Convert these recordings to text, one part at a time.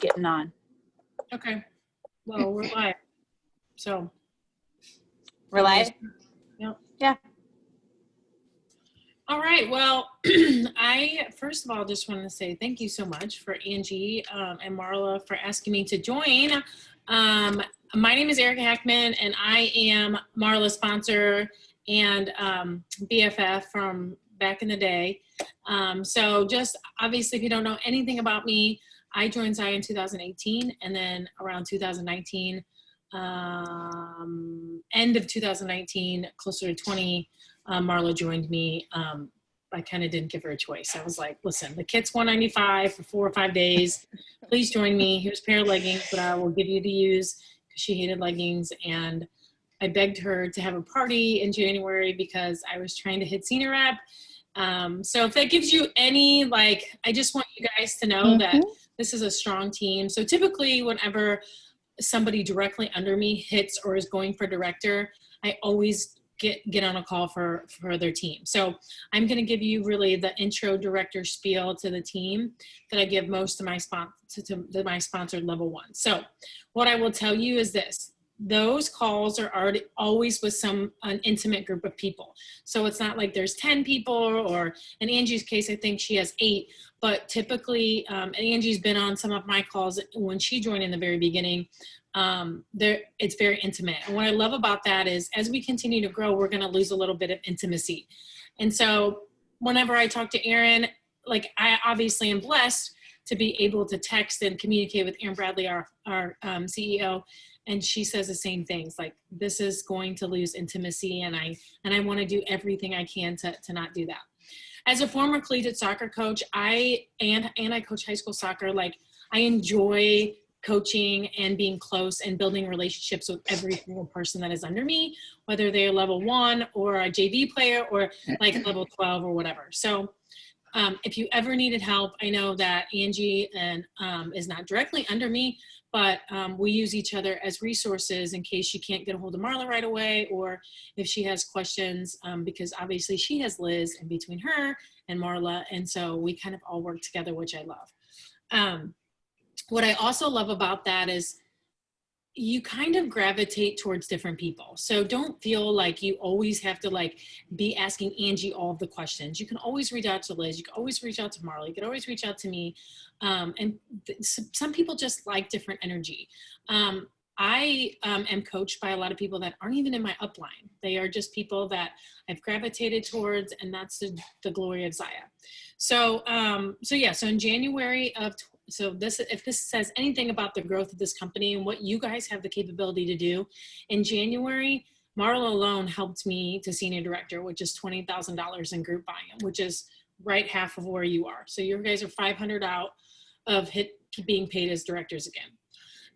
getting on. Okay. Well, we're live. So. We're live? Yep. Yeah. All right. Well, I first of all just want to say thank you so much for Angie and Marla for asking me to join. My name is Erica Hackman, and I am Marla's sponsor and BFF from back in the day. So just obviously, if you don't know anything about me, I joined ZYIA in 2018, and then around 2019, end of 2019, closer to 20, Marla joined me. I kind of didn't give her a choice. I was like, listen, the kit's $195 for 4 or 5 days. Please join me. Here's a pair of leggings that I will give you to use, because she hated leggings. And I begged her to have a party in January because I was trying to hit senior rep. So if that gives you any, like, I just want you guys to know that this is a strong team. So typically whenever somebody directly under me hits or is going for director, I always get on a call for their team. So I'm going to give you really the intro director spiel to the team that I give most of my to my sponsored level 1. So what I will tell you is this: those calls are always with an intimate group of people. So it's not like there's 10 people, or in Angie's case, I think she has 8, but typically, and Angie's been on some of my calls when she joined in the very beginning, it's very intimate. And what I love about that is, as we continue to grow, we're going to lose a little bit of intimacy. And so whenever I talk to Erin, like, I obviously am blessed to be able to text and communicate with Erin Bradley, our CEO. And she says the same things, like, this is going to lose intimacy, and I want to do everything I can to not do that. As a former collegiate soccer coach, I coach high school soccer. Like, I enjoy coaching and being close and building relationships with every single person that is under me, whether they're level 1 or a JV player or like level 12 or whatever. So if you ever needed help, I know that Angie is not directly under me, but we use each other as resources in case she can't get a hold of Marla right away, or if she has questions, because obviously she has Liz in between her and Marla. And so we kind of all work together, which I love. What I also love about that is you kind of gravitate towards different people. So don't feel like you always have to, like, be asking Angie all of the questions. You can always reach out to Liz. You can always reach out to Marla. You can always reach out to me. And some people just like different energy. I am coached by a lot of people that aren't even in my upline. They are just people that I've gravitated towards, and that's the glory of ZYIA. So in January of if this says anything about the growth of this company and what you guys have the capability to do, in January, Marla alone helped me to senior director, which is $20,000 in group volume, which is right half of where you are. So your guys are 500 out of being paid as directors again.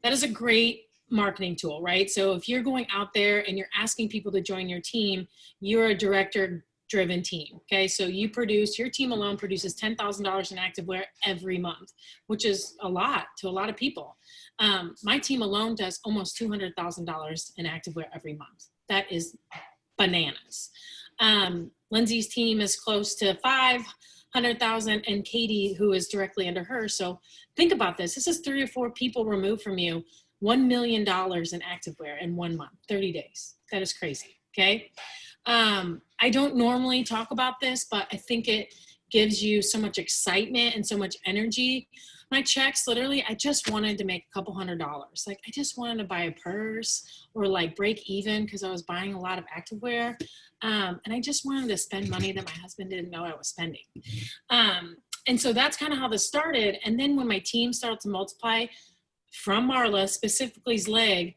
That is a great marketing tool, right? So if you're going out there and you're asking people to join your team, you're a director driven team. Okay. So your team alone produces $10,000 in activewear every month, which is a lot to a lot of people. My team alone does almost $200,000 in activewear every month. That is bananas. Lindsay's team is close to 500,000, and Katie, who is directly under her. So think about this. This is 3 or 4 people removed from you, $1 million in activewear in 1 month, 30 days. That is crazy. Okay. I don't normally talk about this, but I think it gives you so much excitement and so much energy. My checks, literally, I just wanted to make a couple $100. Like, I just wanted to buy a purse or like break even, because I was buying a lot of activewear. And I just wanted to spend money that my husband didn't know I was spending. And so that's kind of how this started. And then when my team started to multiply from Marla, specifically's leg,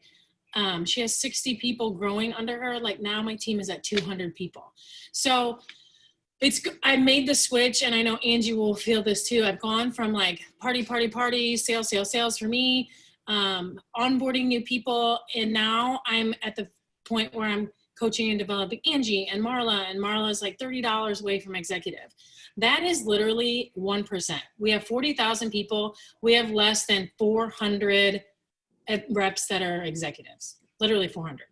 she has 60 people growing under her. Like, now my team is at 200 people. So I made the switch, and I know Angie will feel this too. I've gone from like party, sales for me, onboarding new people. And now I'm at the point where I'm coaching and developing Angie and Marla is like $30 away from executive. That is literally 1%. We have 40,000 people. We have less than 400 reps that are executives, literally 400.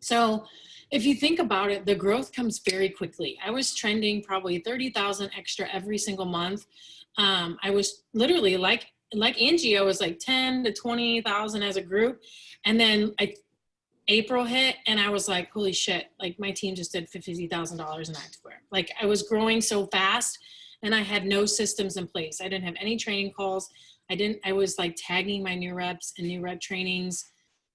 So if you think about it, the growth comes very quickly. I was trending probably 30,000 extra every single month. I was literally, like like Angie, I was like 10 to 20,000 as a group. And then April hit and I was like, holy shit, like my team just did $50,000 in activewear. Like I was growing so fast and I had no systems in place. I didn't have any training calls. I was like tagging my new reps and new rep trainings,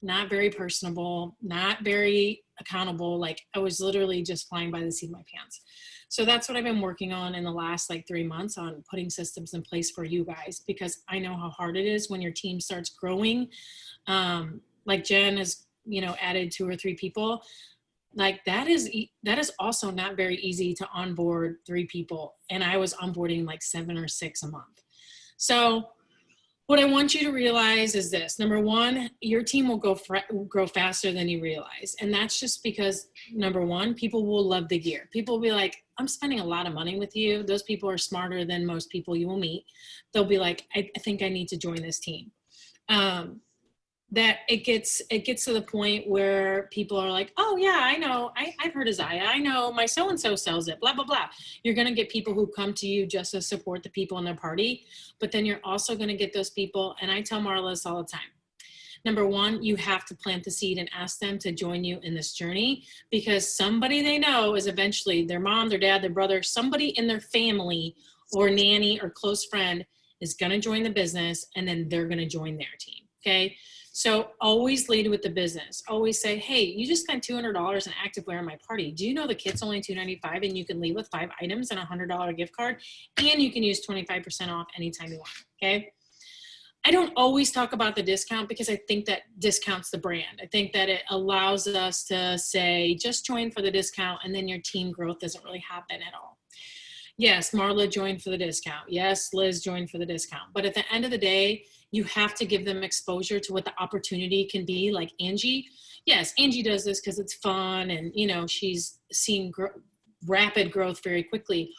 not very personable, not very accountable. Like I was literally just flying by the seat of my pants. So that's what I've been working on in the last like 3 months, on putting systems in place for you guys, because I know how hard it is when your team starts growing. Like Jen has, added 2 or 3 people. Like that is also not very easy to onboard 3 people. And I was onboarding like 7 or 6 a month. So what I want you to realize is this. Number one, your team will grow faster than you realize. And that's just because, number one, people will love the gear. People will be like, I'm spending a lot of money with you. Those people are smarter than most people you will meet. They'll be like, I think I need to join this team. That it gets to the point where people are like, oh yeah, I know, I've heard of ZYIA. I know my so-and-so sells it, blah, blah, blah. You're going to get people who come to you just to support the people in their party, but then you're also going to get those people. And I tell Marla this all the time. Number one, you have to plant the seed and ask them to join you in this journey, because somebody they know is eventually their mom, their dad, their brother, somebody in their family or nanny or close friend is going to join the business, and then they're going to join their team. Okay. So always lead with the business. Always say, hey, you just spent $200 in activewear in my party. Do you know the kit's only $295 and you can leave with 5 items and a $100 gift card, and you can use 25% off anytime you want, okay? I don't always talk about the discount because I think that discounts the brand. I think that it allows us to say, just join for the discount, and then your team growth doesn't really happen at all. Yes, Marla joined for the discount. Yes, Liz joined for the discount. But at the end of the day, you have to give them exposure to what the opportunity can be. Like Angie. Yes, Angie does this because it's fun and, she's seen rapid growth very quickly.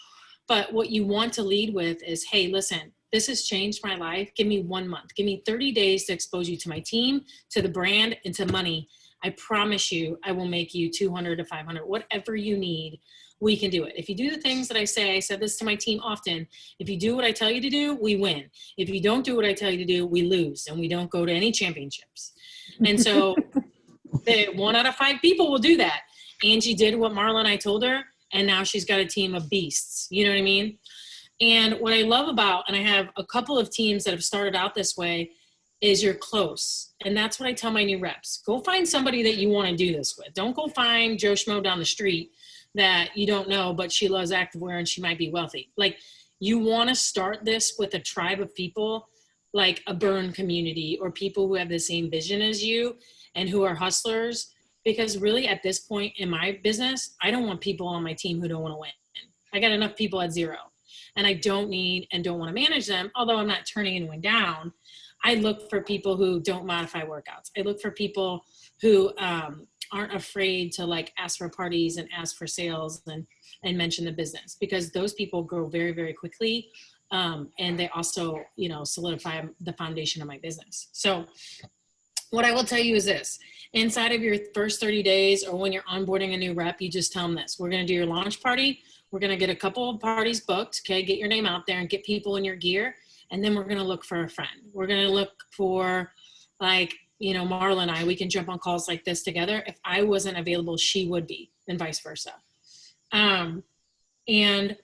But what you want to lead with is, hey, listen, this has changed my life. Give me 1 month. Give me 30 days to expose you to my team, to the brand, and to money. I promise you, I will make you 200 to 500, whatever you need. We can do it. If you do the things that I say, I said this to my team often, if you do what I tell you to do, we win. If you don't do what I tell you to do, we lose, and we don't go to any championships. And so 1 out of 5 people will do that. Angie did what Marla and I told her, and now she's got a team of beasts. You know what I mean? And what I love about, and I have a couple of teams that have started out this way, is you're close. And that's what I tell my new reps. Go find somebody that you want to do this with. Don't go find Joe Schmo down the street that you don't know, but she loves activewear and she might be wealthy. Like, you want to start this with a tribe of people, like a burn community, or people who have the same vision as you and who are hustlers. Because really at this point in my business, I don't want people on my team who don't want to win. I got enough people at 0, and I don't need and don't want to manage them. Although I'm not turning anyone down. I look for people who don't modify workouts. I look for people who, aren't afraid to like ask for parties and ask for sales and mention the business, because those people grow very, very quickly. And they also, solidify the foundation of my business. So what I will tell you is this: inside of your first 30 days, or when you're onboarding a new rep, you just tell them this: we're going to do your launch party. We're going to get a couple of parties booked. Okay. Get your name out there and get people in your gear. And then we're going to look for a friend. We're going to look for, like, Marla and I, we can jump on calls like this together. If I wasn't available, she would be, and vice versa. And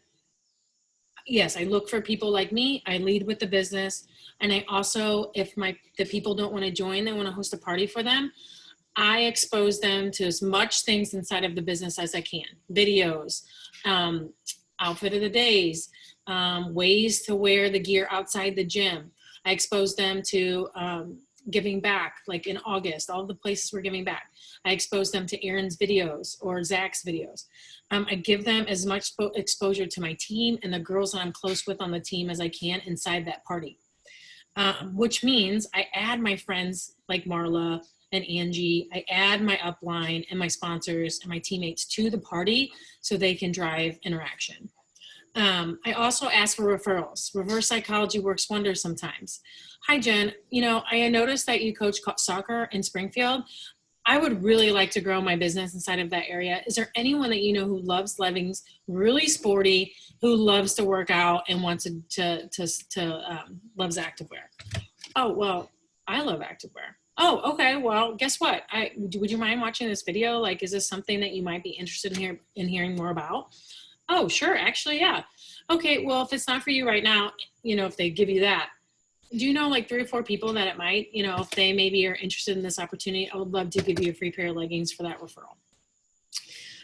yes, I look for people like me. I lead with the business. And I also, if the people don't want to join, they want to host a party for them, I expose them to as much things inside of the business as I can. Videos, outfit of the days, ways to wear the gear outside the gym. I expose them to giving back, like in August, all the places we're giving back. I expose them to Aaron's videos or Zach's videos. I give them as much exposure to my team and the girls that I'm close with on the team as I can inside that party. Which means I add my friends like Marla and Angie. I add my upline and my sponsors and my teammates to the party so they can drive interaction. I also ask for referrals. Reverse psychology works wonders sometimes. Hi, Jen. I noticed that you coach soccer in Springfield. I would really like to grow my business inside of that area. Is there anyone that you know who loves leggings, really sporty, who loves to work out and wants loves activewear? Oh, well, I love activewear. Oh, okay. Well, guess what? Would you mind watching this video? Like, is this something that you might be interested in hearing more about? Oh, sure. Actually, yeah. Okay. Well, if it's not for you right now, if they give you that, do you know like 3 or 4 people that it might, if they maybe are interested in this opportunity, I would love to give you a free pair of leggings for that referral.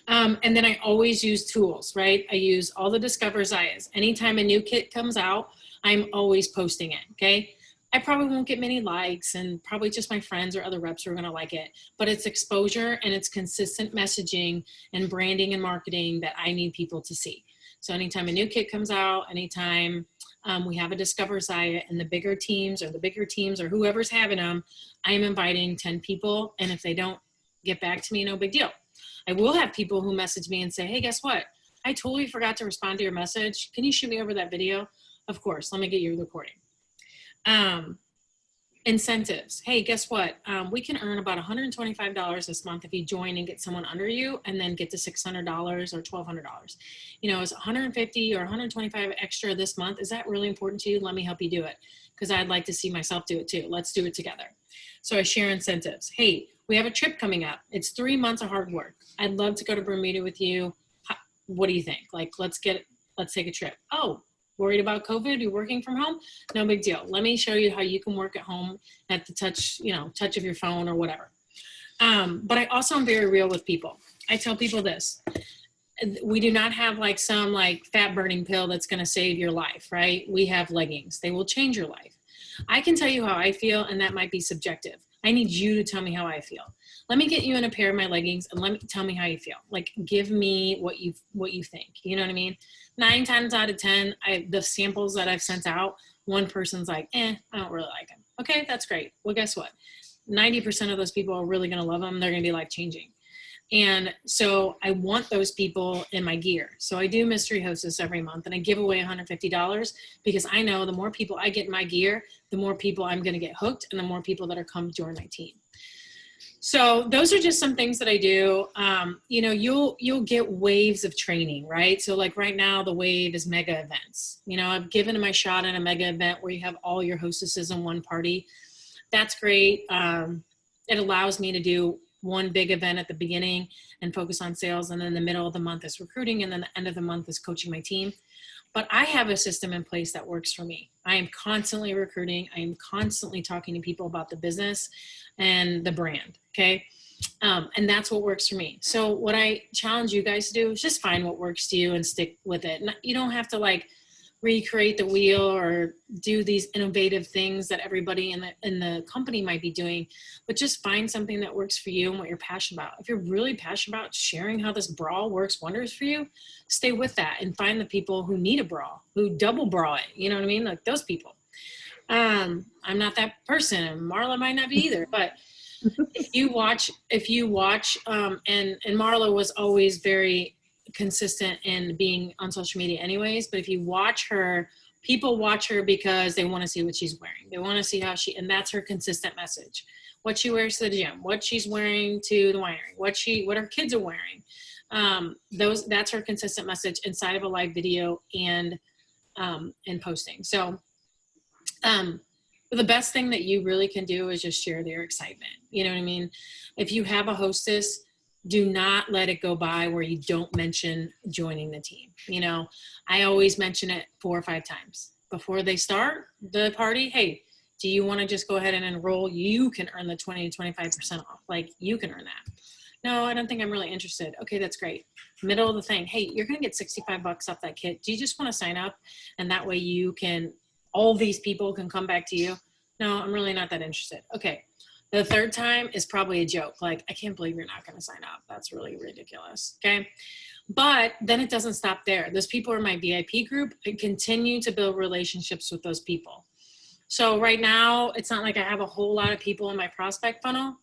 And then I always use tools, right? I use all the Discover ZYIAs. Anytime a new kit comes out, I'm always posting it, okay? I probably won't get many likes and probably just my friends or other reps are gonna like it, but it's exposure and it's consistent messaging and branding and marketing that I need people to see. So anytime a new kit comes out, anytime we have a Discover ZYIA and the bigger teams or whoever's having them, I'm inviting 10 people. And if they don't get back to me, no big deal. I will have people who message me and say, hey, guess what? I totally forgot to respond to your message. Can you shoot me over that video? Of course, let me get you the recording. Incentives. Hey, guess what? We can earn about $125 this month if you join and get someone under you and then get to $600 or $1,200. Is $150 or $125 extra this month? Is that really important to you? Let me help you do it because I'd like to see myself do it too. Let's do it together. So I share incentives. Hey, we have a trip coming up. It's 3 months of hard work. I'd love to go to Bermuda with you. What do you think? Like, let's take a trip. Oh, worried about COVID? You're working from home? No big deal. Let me show you how you can work at home at the touch of your phone or whatever. But I also am very real with people. I tell people this. We do not have like some like fat burning pill that's going to save your life, right? We have leggings. They will change your life. I can tell you how I feel, and that might be subjective. I need you to tell me how I feel. Let me get you in a pair of my leggings and tell me how you feel. Like, give me what you think. You know what I mean? 9 times out of 10, the samples that I've sent out, one person's like, I don't really like them. Okay, that's great. Well, guess what? 90% of those people are really going to love them. They're going to be life changing. And so I want those people in my gear. So I do mystery hostess every month and I give away $150 because I know the more people I get in my gear, the more people I'm going to get hooked and the more people that are come join my team. So those are just some things that I do. You'll get waves of training, right? So like right now the wave is mega events. I've given my shot at a mega event where you have all your hostesses in one party. That's great. It allows me to do one big event at the beginning and focus on sales. And then the middle of the month is recruiting. And then the end of the month is coaching my team. But I have a system in place that works for me. I am constantly recruiting. I am constantly talking to people about the business and the brand. Okay. And that's what works for me. So what I challenge you guys to do is just find what works to you and stick with it. You don't have to like recreate the wheel or do these innovative things that everybody in the company might be doing, but just find something that works for you and what you're passionate about. If you're really passionate about sharing how this bra works wonders for you, stay with that and find the people who need a bra, who double bra it. You know what I mean? Like those people. I'm not that person, and Marla might not be either, but if you watch, and Marla was always very consistent in being on social media anyways, but if you watch her, people watch her because they want to see what she's wearing. They want to see how and that's her consistent message. What she wears to the gym, what she's wearing to the winery, what her kids are wearing. That's her consistent message inside of a live video and posting. So, the best thing that you really can do is just share their excitement. You know what I mean? If you have a hostess, do not let it go by where you don't mention joining the team. I always mention it 4 or 5 times before they start the party. Hey, do you want to just go ahead and enroll? You can earn the 20 to 25% off. Like, you can earn that. No, I don't think I'm really interested. Okay, that's great. Middle of the thing. Hey, you're going to get $65 off that kit. Do you just want to sign up? And that way all these people can come back to you. No, I'm really not that interested. Okay. The third time is probably a joke. Like, I can't believe you're not going to sign up. That's really ridiculous. Okay. But then it doesn't stop there. Those people are my VIP group and continue to build relationships with those people. So right now, it's not like I have a whole lot of people in my prospect funnel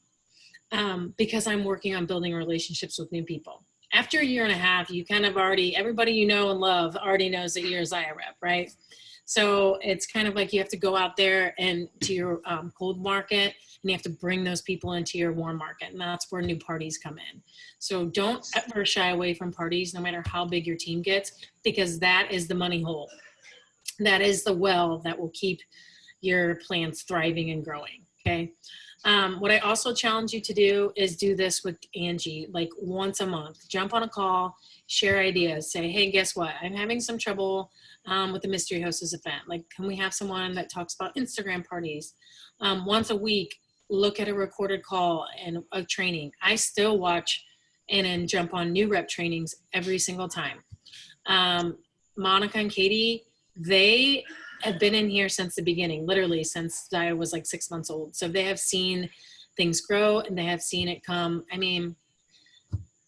because I'm working on building relationships with new people. After a year and a half, you kind of everybody you know and love already knows that you're a ZYIA rep, right? So it's kind of like you have to go out there and to your cold market, and you have to bring those people into your warm market. And that's where new parties come in. So don't ever shy away from parties, no matter how big your team gets, because that is the money hole. That is the well that will keep your plants thriving and growing. Okay. What I also challenge you to do is do this with Angie, like once a month. Jump on a call, share ideas, say, hey, guess what? I'm having some trouble with the Mystery Hostess event. Like, can we have someone that talks about Instagram parties? Once a week, look at a recorded call and a training. I still watch and jump on new rep trainings every single time. Monica and Katie, they have been in here since the beginning, literally since I was like 6 months old. So they have seen things grow and they have seen it come. I mean,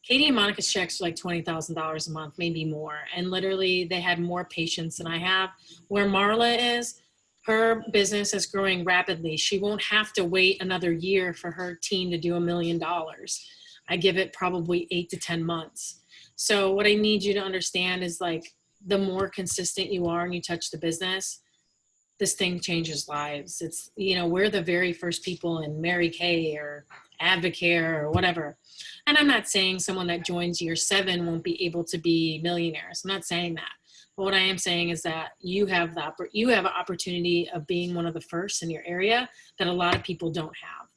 Katie and Monica's checks are like $20,000 a month, maybe more. And literally they had more patience than I have. Where Marla is, her business is growing rapidly. She won't have to wait another year for her team to do $1 million. I give it probably 8 to 10 months. So what I need you to understand is, like, the more consistent you are and you touch the business, this thing changes lives. It's, you know, we're the very first people in Mary Kay or Advocare or whatever. And I'm not saying someone that joins year 7 won't be able to be millionaires. I'm not saying that. But what I am saying is that you have an opportunity of being one of the first in your area that a lot of people don't have.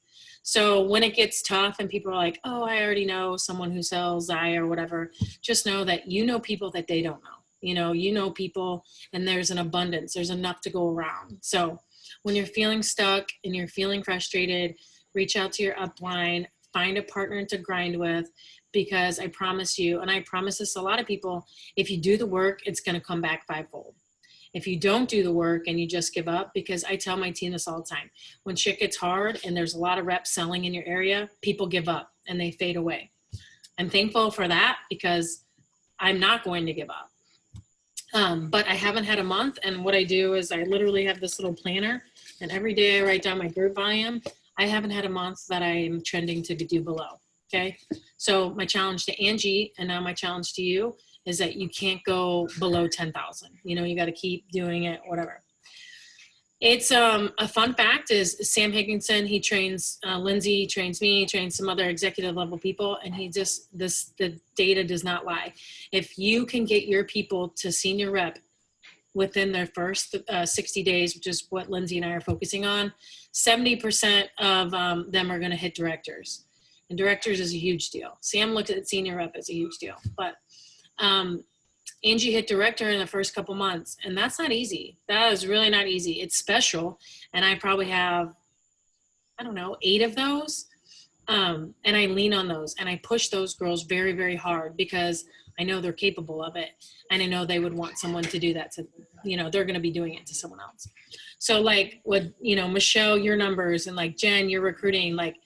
So when it gets tough and people are like, oh, I already know someone who sells ZYIA or whatever, just know that you know people that they don't know. You know people, and there's an abundance. There's enough to go around. So when you're feeling stuck and you're feeling frustrated, reach out to your upline, find a partner to grind with, because I promise you, and I promise this to a lot of people, if you do the work, it's going to come back 5-fold. If you don't do the work and you just give up, because I tell my team this all the time, when shit gets hard and there's a lot of reps selling in your area, people give up and they fade away. I'm thankful for that, because I'm not going to give up. But I haven't had a month, and what I do is I literally have this little planner, and every day I write down my group volume. I haven't had a month that I'm trending to do below. Okay. So my challenge to Angie, and now my challenge to you, is that you can't go below 10,000. You know, you got to keep doing it, whatever. It's a fun fact is Sam Higginson, he trains Lindsay, he trains me, he trains some other executive level people, and the data does not lie. If you can get your people to senior rep within their first 60 days, which is what Lindsay and I are focusing on, 70% of them are going to hit directors. And directors is a huge deal. Sam looked at senior rep as a huge deal, but Angie hit director in the first couple months, and that's not easy. That is really not easy. It's special, and I probably have, I don't know, 8 of those, and I lean on those, and I push those girls very, very hard, because I know they're capable of it, and I know they would want someone to do that to, you know, they're going to be doing it to someone else. So like with, you know, Michelle, your numbers, and like Jen, your recruiting, like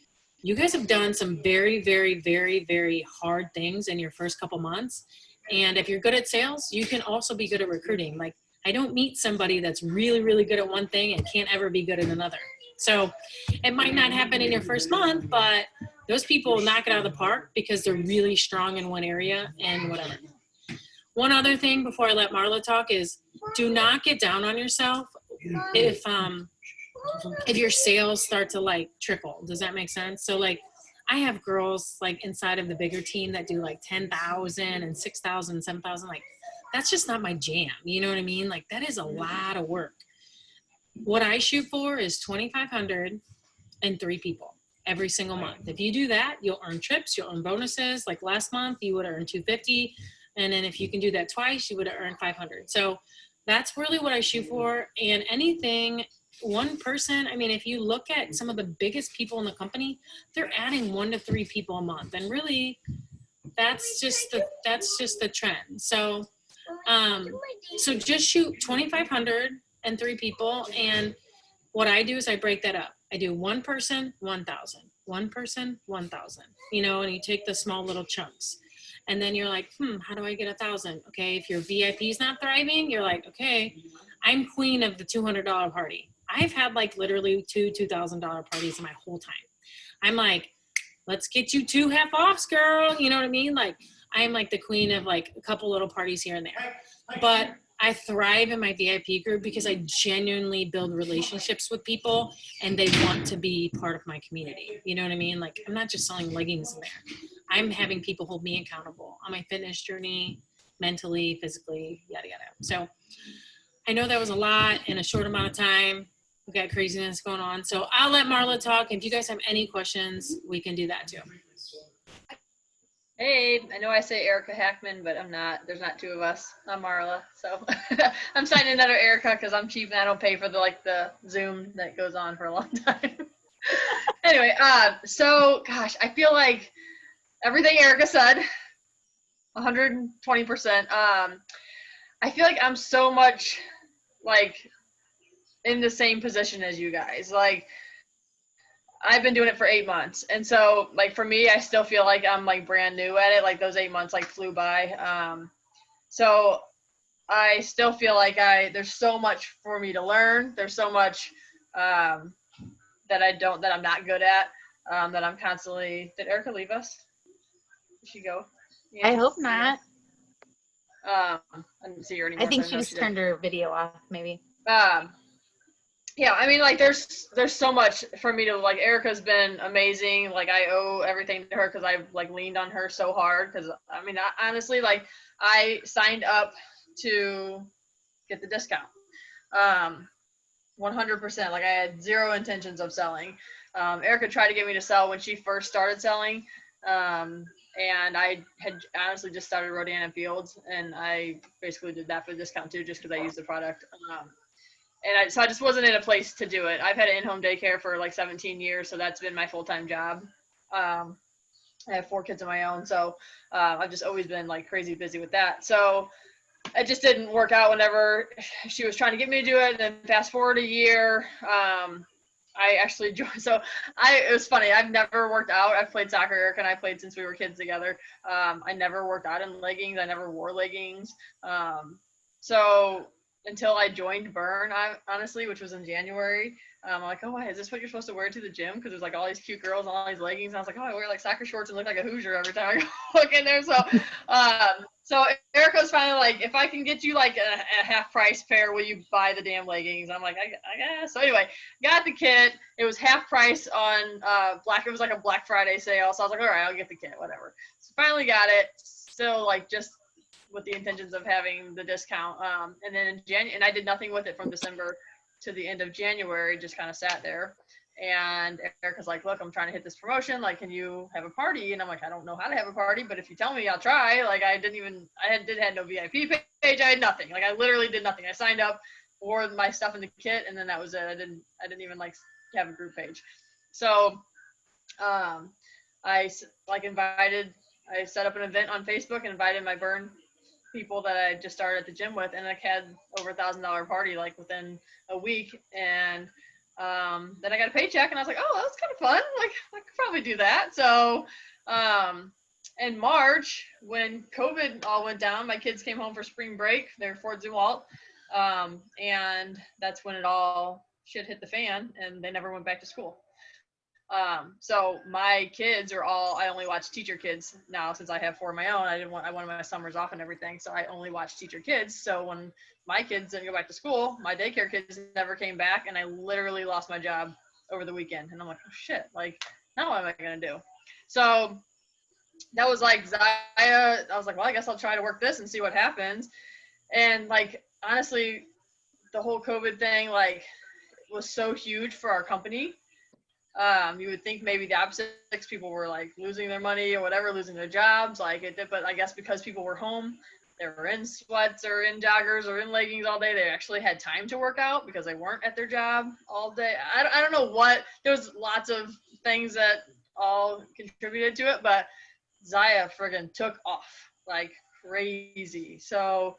you guys have done some very, very, very, very hard things in your first couple months. And if you're good at sales, you can also be good at recruiting. Like, I don't meet somebody that's really, really good at one thing and can't ever be good at another. So it might not happen in your first month, but those people knock it out of the park because they're really strong in one area and whatever. One other thing before I let Marla talk is, do not get down on yourself if your sales start to like trickle. Does that make sense? So like, I have girls like inside of the bigger team that do like 10,000 and 6,000, 7,000. Like, that's just not my jam. You know what I mean? Like, that is a lot of work. What I shoot for is 2,500 and 3 people every single month. If you do that, you'll earn trips, you'll earn bonuses. Like last month, you would earn 250. And then if you can do that twice, you would have earned 500. So that's really what I shoot for. And anything, one person, I mean, if you look at some of the biggest people in the company, they're adding 1 to 3 people a month. And really, that's just the trend. So, so just shoot 2,500 and 3 people. And what I do is I break that up. I do 1 person, 1,000, 1 person, 1,000, you know, and you take the small little chunks. And then you're like, how do I get 1,000? Okay. If your VIP is not thriving, you're like, okay, I'm queen of the $200 party. I've had like literally 2 $2,000 parties in my whole time. I'm like, let's get you 2 half-offs, girl. You know what I mean? Like, I'm like the queen of like a couple little parties here and there. But I thrive in my VIP group because I genuinely build relationships with people and they want to be part of my community. You know what I mean? Like, I'm not just selling leggings in there. I'm having people hold me accountable on my fitness journey, mentally, physically, yada, yada. So I know that was a lot in a short amount of time. We've got craziness going on. So I'll let Marla talk. If you guys have any questions, we can do that too. Hey, I know I say Erica Hackman, but I'm not. There's not two of us. I'm Marla. So I'm signing another Erica because I'm cheap and I don't pay for the Zoom that goes on for a long time. Anyway, so gosh, I feel like everything Erica said, 120%. I feel like I'm so much like in the same position as you guys. Like, I've been doing it for 8 months. And so like for me, I still feel like I'm like brand new at it. Like those 8 months like flew by. So I still feel like there's so much for me to learn. There's so much that I'm not good at, that I'm constantly, did Erica leave us? Did she go? Yeah. I hope not. I didn't see her anymore. I think so she just turned her video off, maybe. Yeah, I mean, like, there's so much for me to, like, Erica's been amazing. Like, I owe everything to her because I've, like, leaned on her so hard. Because, I mean, honestly, like, I signed up to get the discount. 100%. Like, I had zero intentions of selling. Erica tried to get me to sell when she first started selling. And I had honestly just started Rodan & Fields. And I basically did that for the discount, too, just because I used the product. So I just wasn't in a place to do it. I've had an in-home daycare for like 17 years, so that's been my full-time job. I have 4 kids of my own, so I've just always been like crazy busy with that. So it just didn't work out whenever she was trying to get me to do it. And then fast forward a year, I actually joined. So it was funny. I've never worked out. I've played soccer. Erica and I played since we were kids together. I never worked out in leggings. I never wore leggings. So until I joined Burn, honestly, which was in January, I'm like, oh, is this what you're supposed to wear to the gym? Because there's like all these cute girls and all these leggings. And I was like, oh, I wear like soccer shorts and look like a Hoosier every time I go look in there. So Erica was finally like, if I can get you like a half price pair, will you buy the damn leggings? I'm like, I guess. So anyway, got the kit. It was half price on it was like a Black Friday sale. So I was like, all right, I'll get the kit, whatever. So finally got it. Still like just with the intentions of having the discount. And then in January, and I did nothing with it from December to the end of January, just kind of sat there. And Erica's like, look, I'm trying to hit this promotion. Like, can you have a party? And I'm like, I don't know how to have a party, but if you tell me, I'll try. Like, I had no VIP page. I had nothing. Like, I literally did nothing. I signed up, wore my stuff in the kit, and then that was it. I didn't even like have a group page. So, I set up an event on Facebook and invited my Burn people that I just started at the gym with, and I had over $1,000 party like within a week. And then I got a paycheck, and I was like, oh, that was kind of fun. Like, I could probably do that. So in March, when COVID all went down, my kids came home for spring break. They're Fort Zumwalt, and that's when it all shit hit the fan, and they never went back to school. So my kids are I only watch teacher kids now since I have 4 of my own. I wanted my summers off and everything. So I only watch teacher kids. So when my kids didn't go back to school, my daycare kids never came back, and I literally lost my job over the weekend. And I'm like, oh shit, like now what am I going to do? So that was like ZYIA. I was like, well, I guess I'll try to work this and see what happens. And like, honestly, the whole COVID thing, like, was so huge for our company. You would think maybe the opposite, people were like losing their money or whatever, losing their jobs, like it did. But I guess because people were home, they were in sweats or in joggers or in leggings all day, they actually had time to work out because they weren't at their job all day. I don't know what, there was lots of things that all contributed to it, but ZYIA friggin' took off like crazy. So,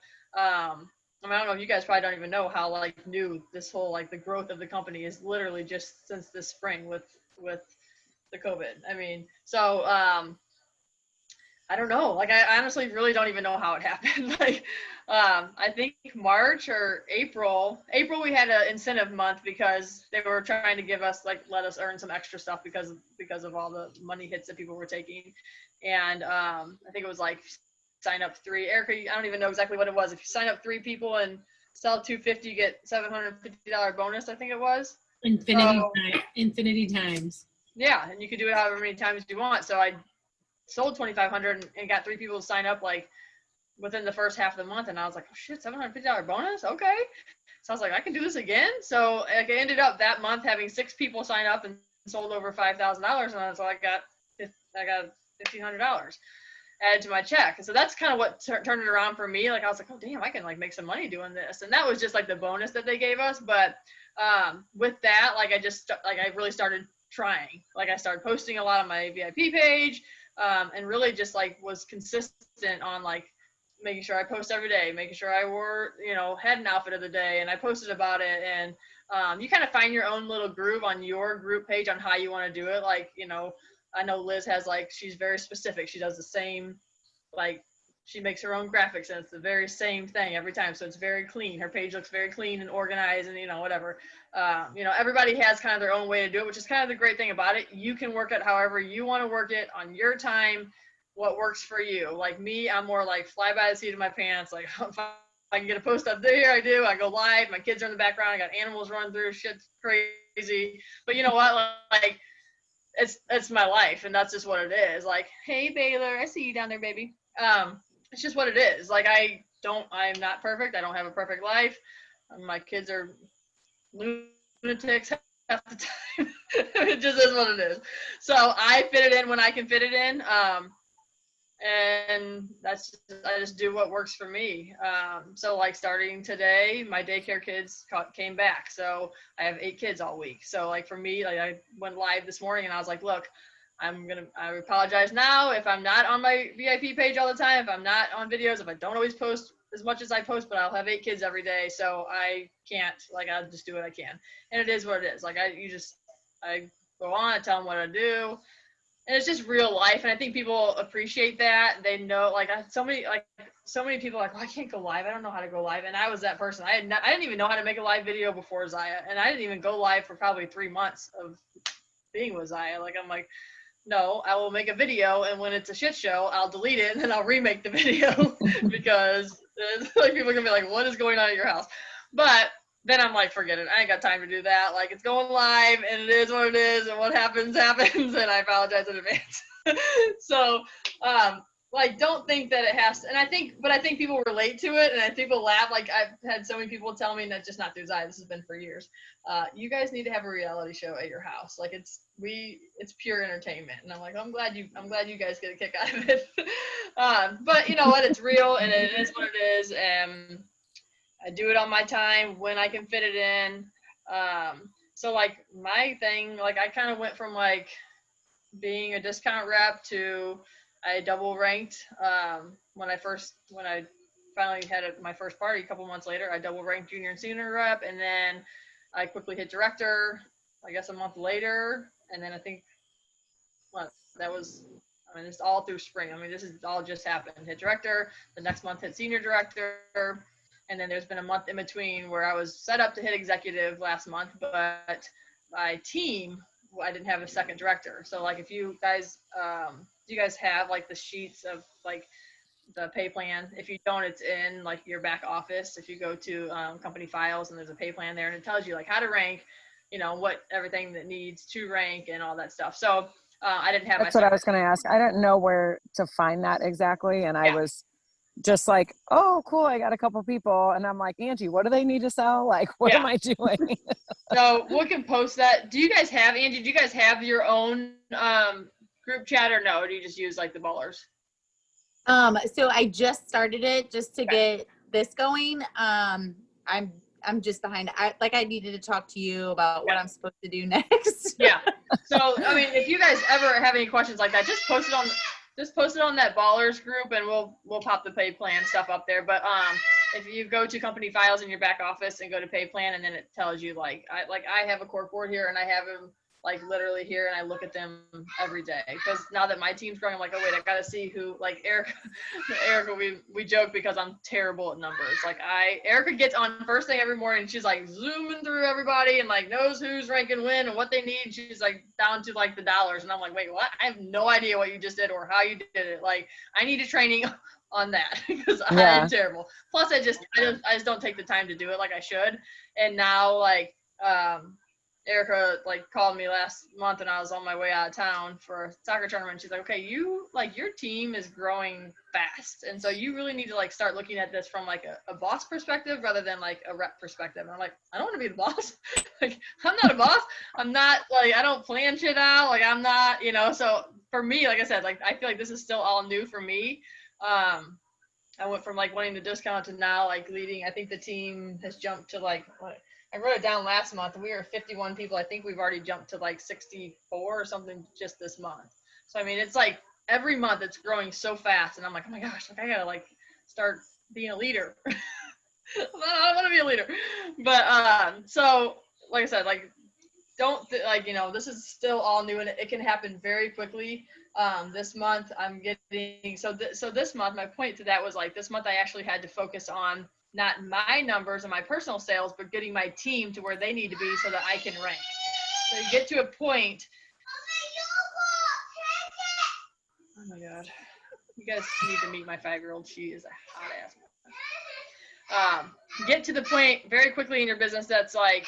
I don't know if you guys probably don't even know how like new this whole like the growth of the company is literally just since this spring with the COVID. I mean, so I don't know. Like I honestly really don't even know how it happened. Like I think March or April we had an incentive month because they were trying to give us like let us earn some extra stuff because of all the money hits that people were taking. And I think it was like sign up 3. Erica, I don't even know exactly what it was. If you sign up 3 people and sell 250, you get $750 bonus, I think it was. Infinity times. Yeah, and you can do it however many times you want. So I sold 2,500 and got 3 people to sign up like within the first half of the month, and I was like, oh shit, $750 bonus, okay. So I was like, I can do this again. So I ended up that month having 6 people sign up and sold over $5,000, and so I got $1,500 added to my check. And so that's kind of what turned it around for me. Like I was like, oh damn, I can like make some money doing this. And that was just like the bonus that they gave us. But with that, like I really started trying. Like I started posting a lot on my VIP page, and really just like was consistent on like making sure I post every day, making sure I wore, had an outfit of the day, and I posted about it. And you kind of find your own little groove on your group page on how you want to do it. Like, I know Liz has like, she's very specific. She does the same, like she makes her own graphics and it's the very same thing every time. So it's very clean. Her page looks very clean and organized and, whatever. Everybody has kind of their own way to do it, which is kind of the great thing about it. You can work it however you want to work it on your time, what works for you. Like me, I'm more like fly by the seat of my pants. Like if I can get a post up there, I do. I go live. My kids are in the background. I got animals running through. Shit's crazy. But you know what? Like, it's my life, and that's just what it is. Like, hey Baylor, I see you down there, baby. It's just what it is. Like I'm not perfect. I don't have a perfect life. My kids are lunatics half the time. It just is what it is. So I fit it in when I can fit it in. And I just do what works for me. So like starting today, my daycare kids came back. So I have 8 kids all week. So like for me, like I went live this morning and I was like, look, I apologize now if I'm not on my VIP page all the time, if I'm not on videos, if I don't always post as much as I post, but I'll have 8 kids every day. So I can't, like, I'll just do what I can. And it is what it is. Like I go on, I tell them what I do. And it's just real life, and I think people appreciate that. They know, like, so many people are like, well, I can't go live. I don't know how to go live. And I was that person. I didn't even know how to make a live video before ZYIA, and I didn't even go live for probably 3 months of being with ZYIA. Like, I'm like, no, I will make a video, and when it's a shit show, I'll delete it, and then I'll remake the video because like people are gonna be like, what is going on at your house? But then I'm like, forget it. I ain't got time to do that. Like, it's going live, and it is what it is, and what happens, happens, and I apologize in advance. So, like, don't think that it has to, and I think people relate to it, and I think people laugh. Like, I've had so many people tell me, and that's just not through ZYIA, this has been for years. You guys need to have a reality show at your house. Like, it's pure entertainment. And I'm like, I'm glad you guys get a kick out of it. But you know what? It's real, and it is what it is, and I do it on my time when I can fit it in. So like my thing, like I kind of went from like being a discount rep to I double ranked when I finally had my first party a couple months later. I double ranked junior and senior rep, and then I quickly hit director, I guess a month later. And then I think it's all through spring. I mean, this is all just happened. Hit director, the next month hit senior director. And then there's been a month in between where I was set up to hit executive last month, but my team, I didn't have a second director. So like if you guys, do you guys have like the sheets of like the pay plan? If you don't, it's in like your back office. If you go to company files and there's a pay plan there, and it tells you like how to rank, what everything that needs to rank and all that stuff. So I didn't have That's what I was going to ask. I didn't know where to find that exactly. And I was just like, oh, cool, I got a couple people. And I'm like, Angie, what do they need to sell? Like, what am I doing? So we can post that. Do you guys have, Angie, do you guys have your own group chat or no? Or do you just use like the ballers? So I just started it just to get this going. I'm just behind. I needed to talk to you about what I'm supposed to do next. Yeah. So, I mean, if you guys ever have any questions like that, just post it on that ballers group, and we'll pop the pay plan stuff up there. But if you go to company files in your back office and go to pay plan, and then it tells you like I have a cork board here, and I have them like literally here, and I look at them every day. Because now that my team's growing, I'm like, oh wait, I gotta see who, like Erica, we joke because I'm terrible at numbers. Like Erica gets on first thing every morning, she's like zooming through everybody and like knows who's ranking when and what they need. She's like down to like the dollars, and I'm like, wait, what? I have no idea what you just did or how you did it. Like I need a training on that because I'm terrible. Plus I just don't take the time to do it like I should. And now like Erica like called me last month and I was on my way out of town for a soccer tournament. She's like, okay, you like your team is growing fast. And so you really need to like start looking at this from like a boss perspective rather than like a rep perspective. And I'm like, I don't want to be the boss. Like, I'm not a boss. I'm not like, I don't plan shit out. Like I'm not, you know, so for me, like I said, like, I feel like this is still all new for me. I went from like wanting the discount to now like leading. I think the team has jumped to like, what? I wrote it down last month. We were 51 people. I think we've already jumped to like 64 or something just this month. So, I mean, it's like every month it's growing so fast. And I'm like, oh my gosh, like I gotta like start being a leader. I don't want to be a leader. But, so like I said, like, like, you know, this is still all new and it can happen very quickly. This month I'm getting, so this month, my point to that was like, this month I actually had to focus on not my numbers and my personal sales, but getting my team to where they need to be so that I can rank. So you get to a point. Oh my God. You guys need to meet my 5-year-old. She is a hot ass. Get to the point very quickly in your business that's like,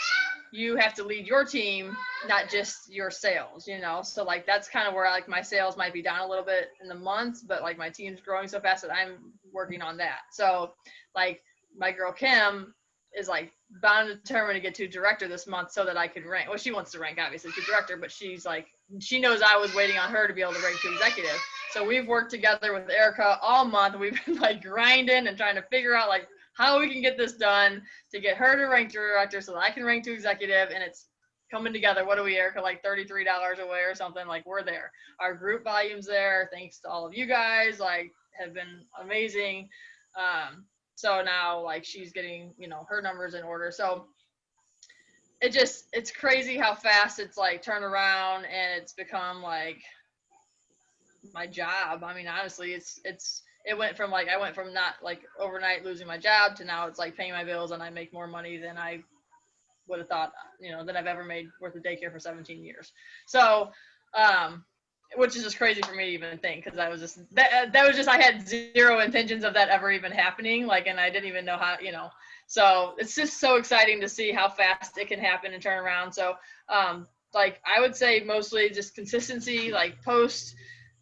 you have to lead your team, not just your sales, you know? So like, that's kind of where like my sales might be down a little bit in the months, but like my team's growing so fast that I'm working on that. So like, my girl Kim is like bound and determined to get to director this month so that I can rank. Well, she wants to rank obviously to director, but she's like, she knows I was waiting on her to be able to rank to executive. So we've worked together with Erica all month. We've been like grinding and trying to figure out like how we can get this done to get her to rank to director so that I can rank to executive. And it's coming together. What are we, Erica? Like $33 away or something? Like we're there. Our group volume's there. Thanks to all of you guys, like have been amazing. So now like she's getting, you know, her numbers in order. So it's crazy how fast it's like turned around and it's become like my job. I mean, honestly, it went from like, I went from not like overnight losing my job to now it's like paying my bills and I make more money than I would have thought, you know, that I've ever made worth of daycare for 17 years. So, which is just crazy for me to even think, because I was just that was just I had zero intentions of that ever even happening, like, and I didn't even know how, you know. So it's just so exciting to see how fast it can happen and turn around. So like I would say mostly just consistency, like post.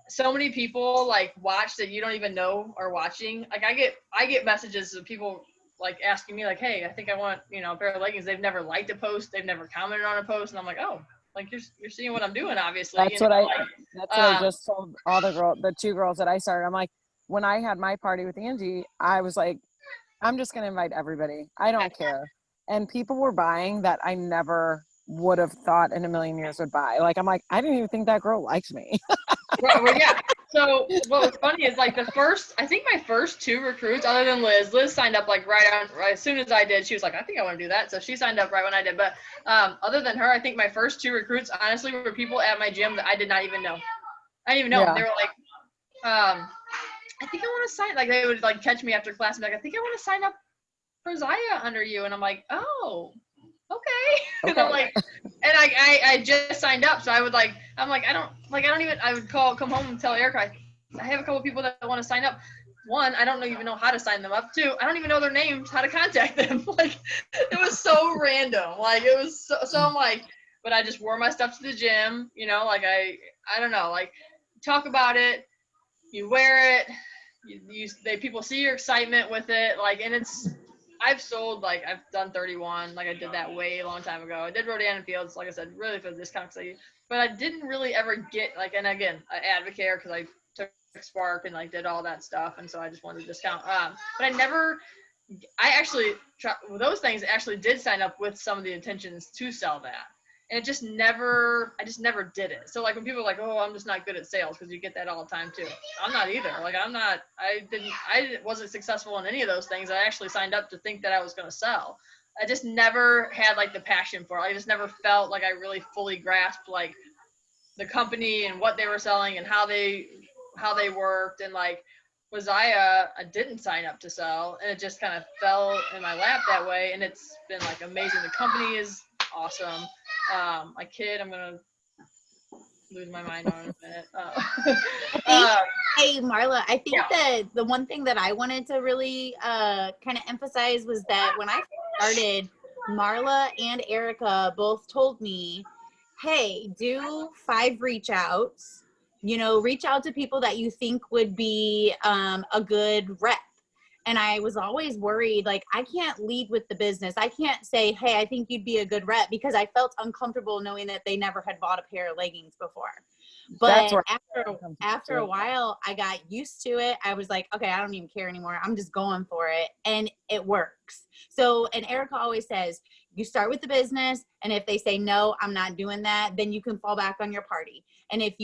So many people like watch that you don't even know are watching. Like I get messages of people like asking me like, hey, I think I want, you know, a pair of leggings. They've never liked a post, they've never commented on a post, and I'm like, oh, like you're seeing what I'm doing, obviously. That's what I just told all the 2 girls that I started. I'm like, when I had my party with Angie, I was like, I'm just going to invite everybody. I don't care. And people were buying that I never would have thought in a million years would buy. Like, I'm like, I didn't even think that girl liked me. Right, well, yeah. So what was funny is like I think my first 2 recruits, other than Liz signed up like right as soon as I did. She was like, I think I want to do that. So she signed up right when I did. But other than her, I think my first 2 recruits, honestly, were people at my gym that I did not even know. I didn't even know. Yeah. They were like, I think I want to sign. Like they would like catch me after class and be like, I think I want to sign up for ZYIA under you. And I'm like, oh, okay. And I'm like, and I just signed up. So I would like, I'm like, I would come home and tell Erica, I have a couple people that want to sign up. 1, I don't even know how to sign them up. 2, I don't even know their names, how to contact them. Like, it was so random. Like, it was so I'm like, but I just wore my stuff to the gym, you know, like I don't know, like talk about it, you wear it, people see your excitement with it. Like, and I've sold, like, I've done 31, like I did that way long time ago. I did Rodan Fields, like I said, really for the discount, but I didn't really ever get, like, and again, I advocate because I took Spark and like did all that stuff, and so I just wanted to discount. But I actually, those things actually did sign up with some of the intentions to sell that. And I just never did it. So like when people are like, oh, I'm just not good at sales, because you get that all the time too. I'm not either. Like I wasn't successful in any of those things. I actually signed up to think that I was going to sell. I just never had like the passion for it. I just never felt like I really fully grasped like the company and what they were selling and how they worked. And like with ZYIA, I didn't sign up to sell, and it just kind of fell in my lap that way. And it's been like amazing. The company is awesome. My kid, I'm gonna lose my mind on in a minute. Hey, Marla, I think Yeah. that the one thing that I wanted to really kind of emphasize was that when I started, Marla and Erica both told me, hey, do 5 reach outs, you know, reach out to people that you think would be a good rep. And I was always worried, like, I can't lead with the business. I can't say, hey, I think you'd be a good rep, because I felt uncomfortable knowing that they never had bought a pair of leggings before. That's But where after a while, I got used to it. I was like, okay, I don't even care anymore. I'm just going for it. And it works. So, and Erica always says, you start with the business, and if they say, no, I'm not doing that, then you can fall back on your party. And if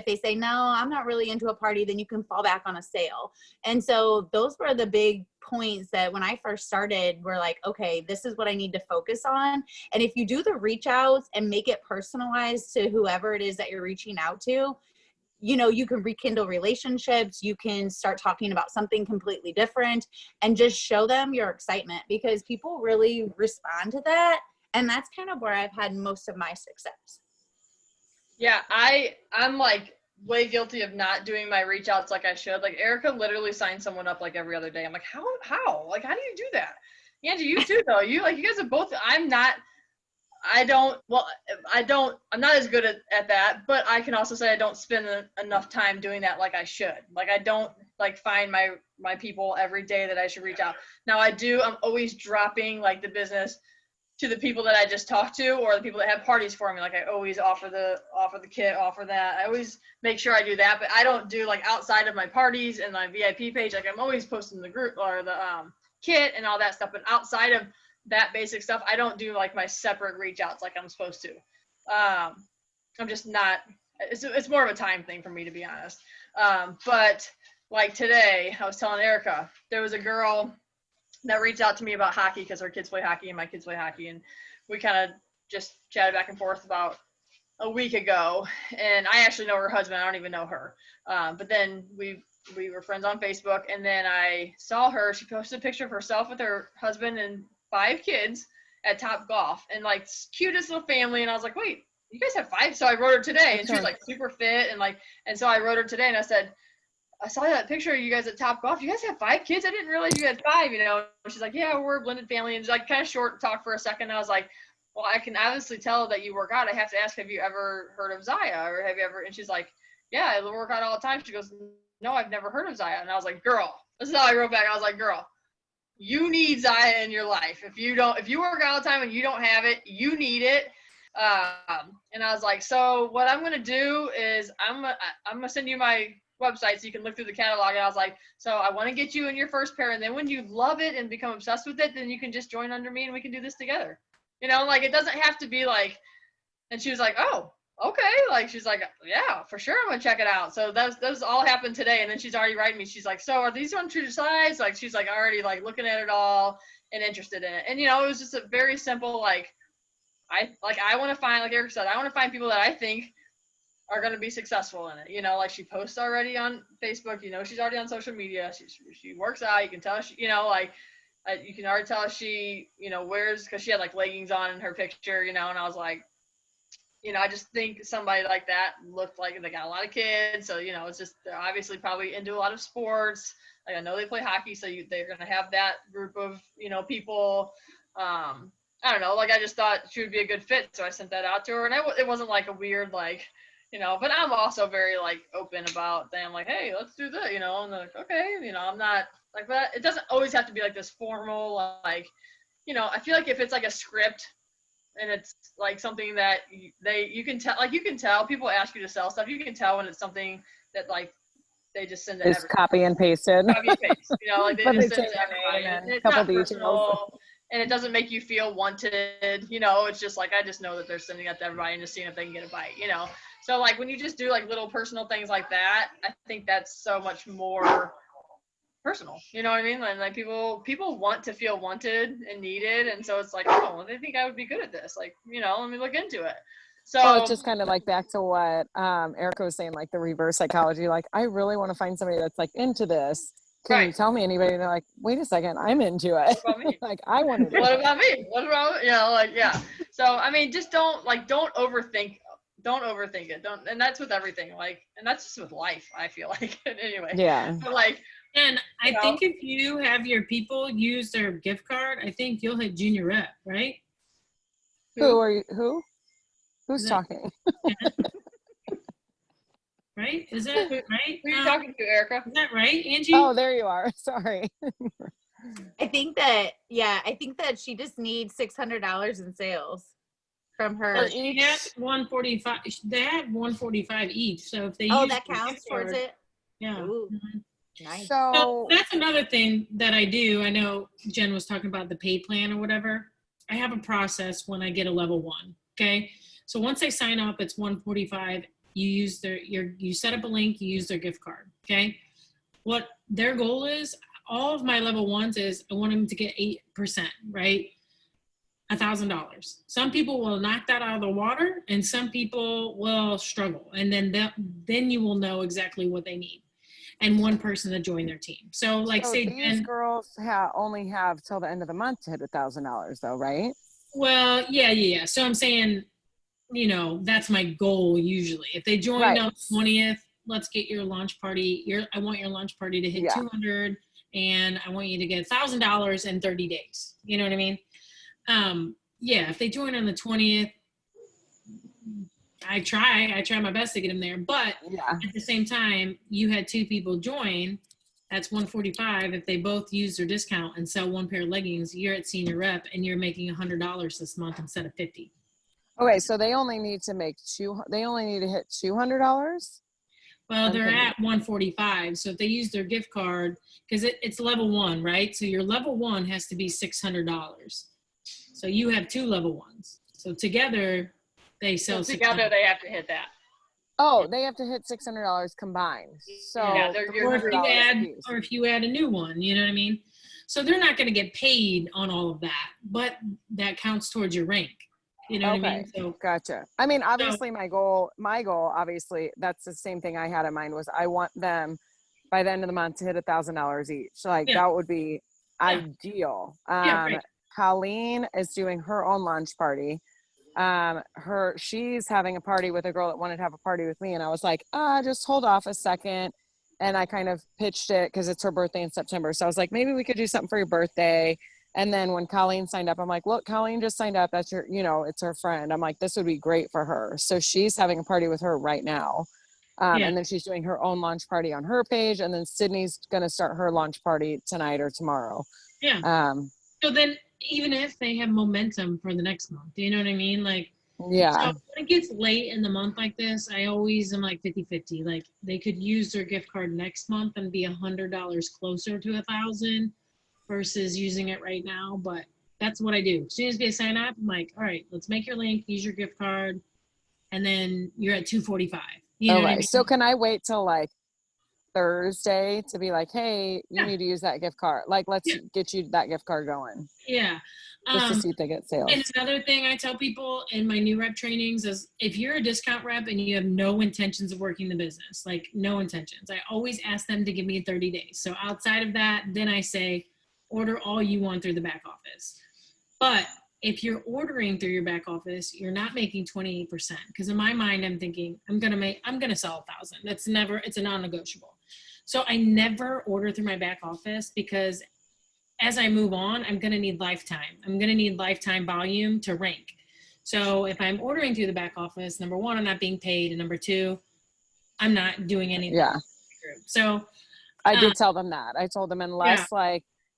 they say, no, I'm not really into a party, then you can fall back on a sale. And so those were the big points that when I first started, were like, okay, this is what I need to focus on. And if you do the reach outs and make it personalized to whoever it is that you're reaching out to, you know, you can rekindle relationships. You can start talking about something completely different and just show them your excitement, because people really respond to that. And that's kind of where I've had most of my success. Yeah, I'm like way guilty of not doing my reach outs like I should. Like Erica literally signs someone up like every other day. I'm like, how? Like, how do you do that? Angie, you too though. You guys are both. I'm not as good at that, but I can also say I don't spend enough time doing that like I should. Like I don't like find my people every day that I should reach out. Now I'm always dropping like the business to the people that I just talked to, or the people that have parties for me. Like I always offer the kit, offer that. I always make sure I do that, but I don't do like outside of my parties and my VIP page. Like I'm always posting the group or the kit and all that stuff, but outside of that basic stuff, I don't do like my separate reach outs like I'm supposed to. I'm just not, it's more of a time thing for me, to be honest. But like today, I was telling Erica, there was a girl that reached out to me about hockey, because her kids play hockey and my kids play hockey. And we kind of just chatted back and forth about a week ago. And I actually know her husband. I don't even know her. But then we were friends on Facebook, and then I saw her. She posted a picture of herself with her husband and 5 kids at Top Golf, and like cutest little family. And I was like, wait, you guys have 5? So I wrote her today, and she was like super fit, and so I wrote her today, and I said, I saw that picture of you guys at Top Golf. You guys have 5 kids? I didn't realize you had 5, you know. And she's like, yeah, we're a blended family. And like kind of short talk for a second. And I was like, well, I can obviously tell that you work out. I have to ask, have you ever heard of ZYIA, or have you ever? And she's like, yeah, I work out all the time. She goes, no, I've never heard of ZYIA. And I was like, girl, this is how I wrote back. I was like, girl, you need ZYIA in your life. If you work out all the time and you don't have it, you need it. And I was like, so what I'm going to do is I'm going to send you my website so you can look through the catalog. And I was like, so I want to get you in your first pair, and then when you love it and become obsessed with it, then you can just join under me and we can do this together. You know, like it doesn't have to be like. And she was like, oh, okay. Like she's like, yeah, for sure, I'm gonna check it out. So those all happened today. And then she's already writing me. She's like, so are these on true to size? Like she's like already like looking at it all and interested in it. And you know, it was just a very simple like I want to find, like Eric said, I want to find people that I think are going to be successful in it. You know, like she posts already on Facebook, you know, she's already on social media. She works out. You can tell she, you know, like you can already tell she, you know, wears, because she had like leggings on in her picture, you know, and I was like, you know, I just think somebody like that looked like they got a lot of kids. So, you know, it's just, they're obviously probably into a lot of sports. Like I know they play hockey, so they're going to have that group of, you know, people. I don't know, like I just thought she would be a good fit. So I sent that out to her, and it wasn't like a weird, like, you know, but I'm also very like open about them, like, hey, let's do that, you know, and they're like, okay, you know, I'm not like that. It doesn't always have to be like this formal, like, you know, I feel like if it's like a script and it's like something that you can tell, like you can tell people ask you to sell stuff, you can tell when it's something that like they just send to It's copy and pasted. Copy and paste, you know, like they just send it to everybody. And it's couple not details. personal, and it doesn't make you feel wanted, you know. It's just like I just know that they're sending that to everybody and just seeing if they can get a bite, you know. So like when you just do like little personal things like that, I think that's so much more personal. You know what I mean? And like people want to feel wanted and needed, and so it's like, oh, well, they think I would be good at this. Like, let me look into it. So well, it's just kind of like back to what Erica was saying, like the reverse psychology. Like, I really want to find somebody that's like into this. Can you tell me anybody? And they're like, wait a second, I'm into it. What about me? Like, I want to do What it. about me? What about, like, yeah. So, I mean, just don't overthink. Don't overthink it. And that's with everything. Like, and that's just with life, I feel like. Anyway. Yeah. But like, and I think if you have your people use their gift card, I think you'll hit junior rep, right? Who are you? Who's talking? Right? Is that right? Who are you talking to, Erica? Is that right, Angie? Oh, there you are. Sorry. I think that she just needs $600 in sales from her. Well, she had 145. They have 145 each. So if they that counts towards it. Yeah. Ooh, nice. So that's another thing that I do. I know Jen was talking about the pay plan or whatever. I have a process when I get a level 1. Okay. So once they sign up, it's 145. You use you set up a link, you use their gift card. Okay. What their goal is, all of my level 1s is I want them to get 8%, right? $1,000. Some people will knock that out of the water and some people will struggle. And then you will know exactly what they need and one person to join their team. So like say these girls only have till the end of the month to hit $1,000 though, right? Well, yeah. So I'm saying, that's my goal usually. If they join on the 20th, let's get your launch party. I want your launch party to hit 200 and I want you to get $1,000 in 30 days. You know what I mean? If they join on the 20th, I try my best to get them there, but at the same time, you had 2 people join, that's 145. If they both use their discount and sell 1 pair of leggings, you're at senior rep and you're making $100 this month instead of 50. Okay, so they only need to hit $200. Well, they're at 145. So if they use their gift card, because it's level 1, right? So your level 1 has to be $600. So you have 2 level 1s. So together they sell. So together they have to hit that. Oh, they have to hit $600 combined. So or if you add a new one, you know what I mean? So they're not going to get paid on all of that, but that counts towards your rank. You know what I mean? So, gotcha. I mean, obviously my goal, obviously, that's the same thing I had in mind was I want them by the end of the month to hit $1,000 each. Like that would be ideal. Colleen is doing her own lunch party. She's having a party with a girl that wanted to have a party with me. And I was like, just hold off a second. And I kind of pitched it because it's her birthday in September. So I was like, maybe we could do something for your birthday. And then when Colleen signed up, I'm like, look, Colleen just signed up. That's it's her friend. I'm like, this would be great for her. So she's having a party with her right now. And then she's doing her own launch party on her page. And then Sydney's going to start her launch party tonight or tomorrow. Yeah. So then even if they have momentum for the next month, you know what I mean? Like, so when it gets late in the month like this, I always am like 50-50. Like they could use their gift card next month and be $100 closer to 1,000 versus using it right now. But that's what I do. As soon as they sign up, I'm like, all right, let's make your link, use your gift card. And then you're at 245. You know what I mean? So can I wait till like Thursday to be like, hey, you need to use that gift card. Like, let's get you that gift card going. Yeah. Just to see if they get sales. And another thing I tell people in my new rep trainings is if you're a discount rep and you have no intentions of working the business, like no intentions, I always ask them to give me 30 days. So outside of that, then I say, order all you want through the back office. But if you're ordering through your back office, you're not making 28%. Because in my mind, I'm thinking, I'm going to sell 1,000. It's a non-negotiable. So I never order through my back office because as I move on, I'm going to need lifetime. I'm going to need lifetime volume to rank. So if I'm ordering through the back office, number 1, I'm not being paid. And number 2, I'm not doing anything. Yeah. So I did tell them that. I told them unless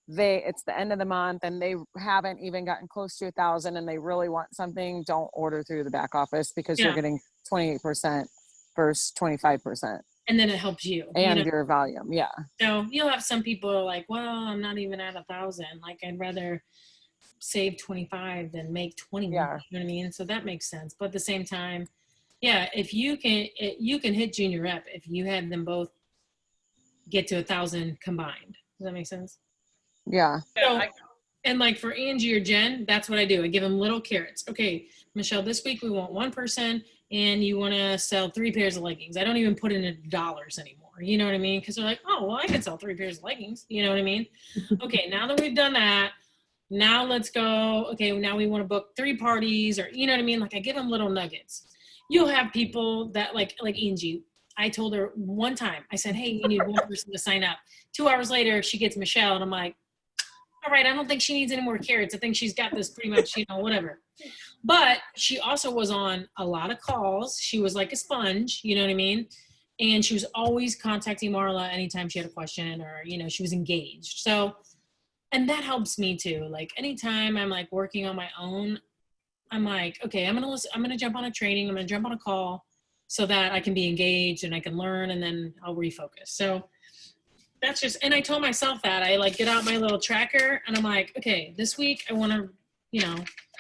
it's the end of the month and they haven't even gotten close to 1,000 and they really want something, don't order through the back office because you're getting 28% versus 25%. And then it helps you. And your volume. Yeah. So you'll have some people are like, well, I'm not even at 1,000. Like I'd rather save 25 than make 20. You know what I mean? So that makes sense. But at the same time, if you can hit junior rep if you had them both get to 1,000 combined. Does that make sense? Yeah. So, and like for Angie or Jen, that's what I do. I give them little carrots. Okay, Michelle, this week we want one person and you want to sell 3 pairs of leggings. I don't even put it in dollars anymore. You know what I mean? Because they're like, oh, well, I can sell 3 pairs of leggings. You know what I mean? Okay, now that we've done that, now let's go. Okay, now we want to book 3 parties, or you know what I mean? Like I give them little nuggets. You'll have people that like Angie. I told her one time, I said, hey, you need one person to sign up. 2 hours later, she gets Michelle, and I'm like, all right, I don't think she needs any more carrots. I think she's got this pretty much, whatever. But she also was on a lot of calls. She was like a sponge, you know what I mean? And she was always contacting Marla anytime she had a question, or, she was engaged. So, and that helps me too. Like anytime I'm like working on my own, I'm like, okay, I'm going to jump on a training. I'm going to jump on a call so that I can be engaged and I can learn, and then I'll refocus. So that's just, and I told myself that I like get out my little tracker and I'm like, okay, this week I want to,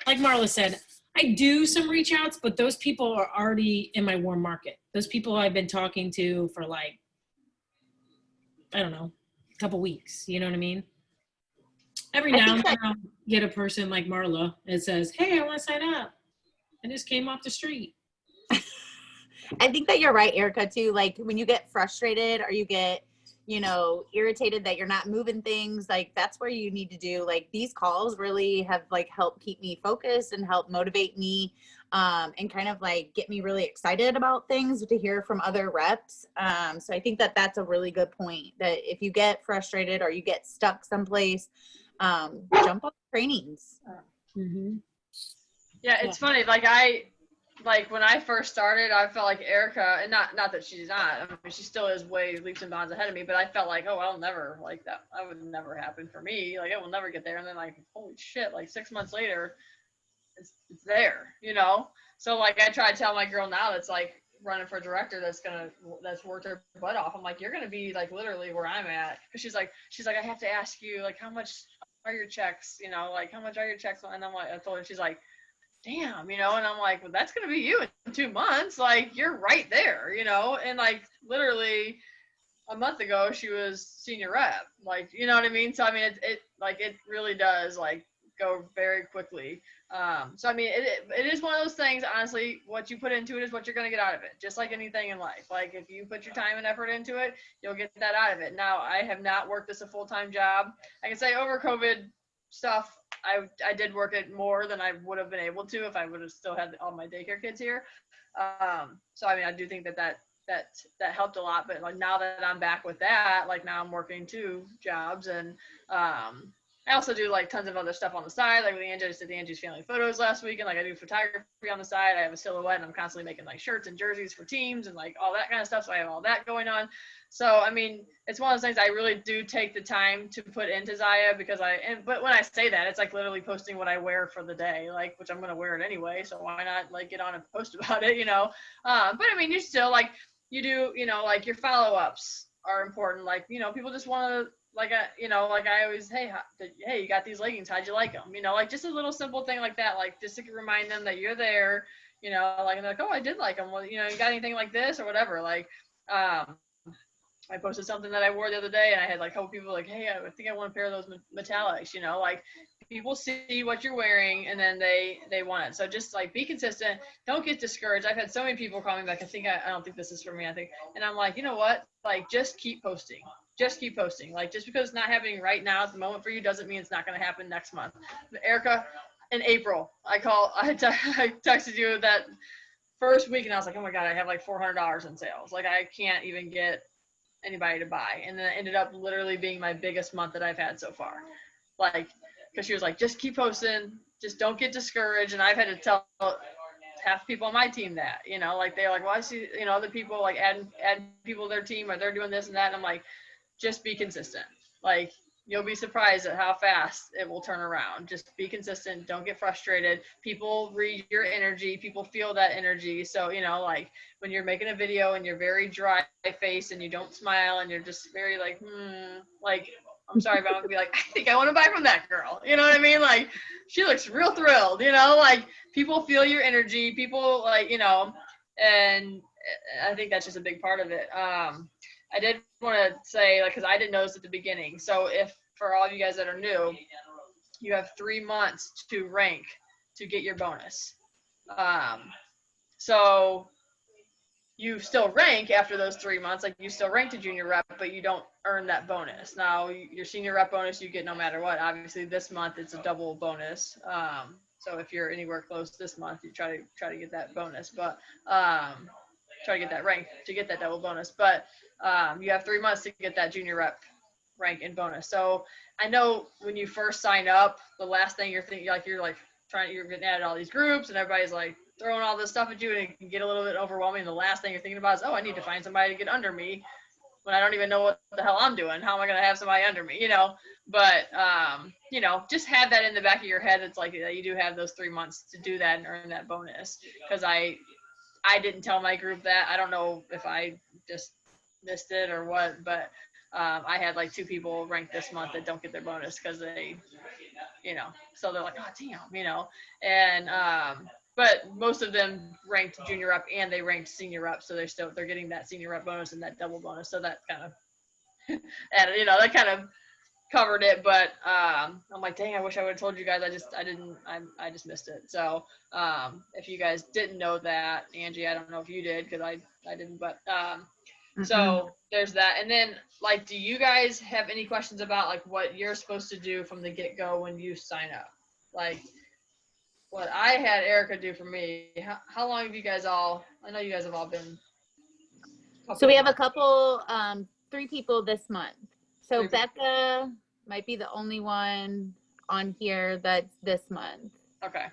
like Marla said, I do some reach outs, but those people are already in my warm market. Those people I've been talking to for like, I don't know, a couple weeks. You know what I mean? Every now and then I'll get a person like Marla that says, hey, I want to sign up. I just came off the street. I think that you're right, Erica, too. Like when you get frustrated or you get, irritated that you're not moving things, like that's where you need to do, like these calls really have like helped keep me focused and help motivate me and kind of like get me really excited about things to hear from other reps. So I think that that's a really good point, that if you get frustrated or you get stuck someplace, jump on trainings. Mm-hmm. Yeah, it's funny. Like when I first started, I felt like Erica, and not that she's not, I mean, she still is way leaps and bounds ahead of me, but I felt like, oh, I'll never, like that would never happen for me. Like I will never get there. And then like, holy shit, like 6 months later, it's there, So like I try to tell my girl now that's like running for director that's worked her butt off. I'm like, you're going to be like literally where I'm at. Cause she's like, I have to ask you, like, how much are your checks? Like how much are your checks? And I'm like, I told her, she's like, damn, and I'm like, well, that's going to be you in 2 months. Like, you're right there, and like literally a month ago, she was senior rep, like, you know what I mean? So, I mean, it really does like go very quickly. So, I mean, it is one of those things, honestly, what you put into it is what you're going to get out of it. Just like anything in life. Like if you put your time and effort into it, you'll get that out of it. Now, I have not worked this a full-time job. I can say over COVID stuff, I did work it more than I would have been able to if I would have still had all my daycare kids here. So I mean, I do think that helped a lot. But like now that I'm back with that, like now I'm working 2 jobs, and I also do like tons of other stuff on the side. Like with Angie, I just did Angie's family photos last week, and like I do photography on the side. I have a silhouette, and I'm constantly making like shirts and jerseys for teams and like all that kind of stuff. So I have all that going on. So I mean, it's one of those things I really do take the time to put into ZYIA, because but when I say that, it's like literally posting what I wear for the day, like, which I'm gonna wear it anyway. So why not like get on and post about it, But I mean, you still like you do, like your follow-ups are important. Like people just want to. Like I always, hey, you got these leggings, how'd you like them? Like just a little simple thing like that, like just to remind them that you're there, like, and they're like, oh, I did like them. Well, you got anything like this or whatever? Like, I posted something that I wore the other day, and I had like a couple people like, hey, I think I want a pair of those metallics, like people see what you're wearing and then they want it. So just like be consistent. Don't get discouraged. I've had so many people call me back. I don't think this is for me. And I'm like, you know what? Like, just keep posting. Just keep posting. Like, just because it's not happening right now at the moment for you doesn't mean it's not going to happen next month. Erica, in April, I texted you that first week, and I was like, oh my God, I have like $400 in sales. Like, I can't even get anybody to buy. And then it ended up literally being my biggest month that I've had so far. Like, because she was like, just keep posting. Just don't get discouraged. And I've had to tell half people on my team that, like they're like, well, I see, other people like add people to their team, or they're doing this and that. And I'm like, just be consistent. Like, you'll be surprised at how fast it will turn around. Just be consistent. Don't get frustrated. People read your energy. People feel that energy. So, like when you're making a video and you're very dry face and you don't smile and you're just very like, like, I'm sorry, but I'm gonna be like, I think I want to buy from that girl. You know what I mean? Like, she looks real thrilled, like people feel your energy. People like, and I think that's just a big part of it. I did want to say, like, because I didn't notice at the beginning. So if, for all of you guys that are new, you have 3 months to rank to get your bonus. So you still rank after those 3 months, like you still rank to junior rep, but you don't earn that bonus. Now your senior rep bonus you get no matter what. Obviously this month it's a double bonus. So if you're anywhere close this month, you try to get that bonus, but try to get that rank to get that double bonus. But you have 3 months to get that junior rep rank and bonus. So I know when you first sign up, the last thing you're thinking, like you're getting added all these groups and everybody's like throwing all this stuff at you, and it can get a little bit overwhelming. The last thing you're thinking about is, oh, I need to find somebody to get under me when I don't even know what the hell I'm doing. How am I going to have somebody under me, But, just have that in the back of your head. It's like that you do have those 3 months to do that and earn that bonus. Because I didn't tell my group that. I don't know if I just missed it or what, but I had like 2 people ranked this month that don't get their bonus because they, so they're like, oh, damn, and but most of them ranked junior rep and they ranked senior rep, so they're getting that senior rep bonus and that double bonus. So that kind of added, that kind of covered it. But I'm like, dang, I wish I would have told you guys. I just missed it. So if you guys didn't know that, Angie, I don't know if you did because I didn't, but so there's that. And then, like, do you guys have any questions about like what you're supposed to do from the get-go when you sign up? Like what I had Erica do for me. How long have you guys all? I know you guys have all been. So we have a couple, 3 people this month. So Becca might be the only one on here that's this month. Okay.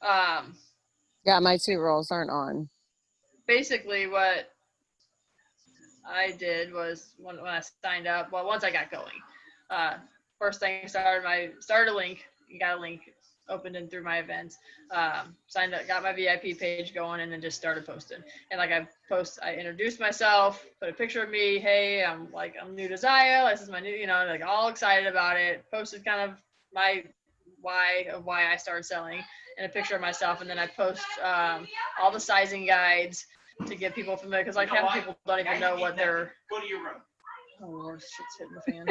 Yeah, my 2 girls aren't on. Basically, what I did was when I signed up. Well, once I got going, first thing I started a link. You got a link opened in through my events, signed up, got my VIP page going, and then just started posting. And like I introduced myself, put a picture of me. Hey, I'm new to ZYIA. This is my new, like all excited about it. Posted kind of my why I started selling and a picture of myself. And then I post all the sizing guides to get people familiar, because like half people don't even know what they're. Go to your room. Oh Lord, shit's hitting the fan.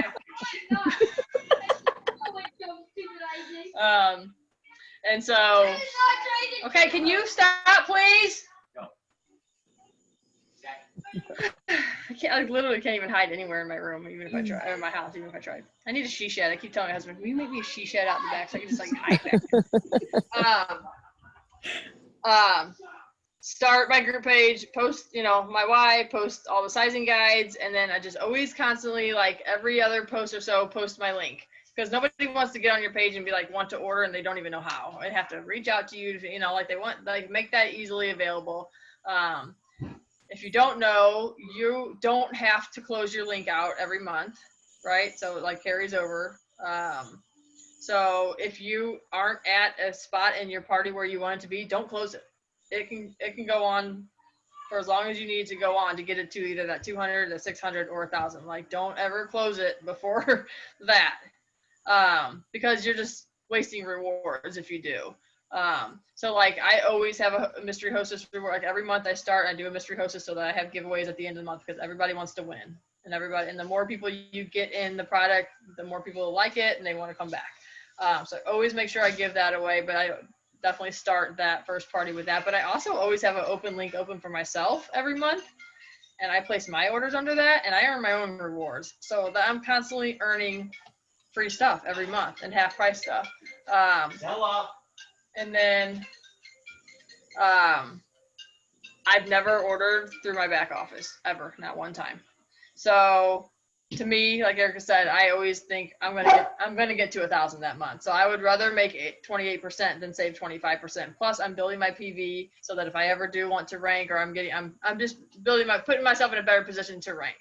And so, okay, can you stop, please? I literally can't even hide anywhere in my room, even if I try, or in my house, even if I tried. I need a she shed. I keep telling my husband, will you make me a she shed out in the back so I can just like hide back? Start my group page, post, my why, post all the sizing guides, and then I just always constantly, like every other post or so, post my link. Because nobody wants to get on your page and be like, want to order, and they don't even know how. They have to reach out to you, like they want, like make that easily available. If you don't know, you don't have to close your link out every month, right? So it like carries over. So if you aren't at a spot in your party where you want it to be, don't close it. It can go on for as long as you need to go on to get it to either that 200, the 600, or 1,000. Like, don't ever close it before that. Because you're just wasting rewards if you do. So like I always have a mystery hostess reward. Like every month I do a mystery hostess so that I have giveaways at the end of the month, because everybody wants to win, and the more people you get in the product, the more people will like it and they want to come back. So I always make sure I give that away, but I definitely start that first party with that. But I also always have an open link open for myself every month, and I place my orders under that, and I earn my own rewards, so that I'm constantly earning free stuff every month and half price stuff. And then I've never ordered through my back office ever, not one time. So to me, like Erica said, I always think I'm gonna get to 1,000 that month. So I would rather make 28% than save 25%. Plus I'm building my PV so that if I ever do want to rank, or I'm just putting myself in a better position to rank.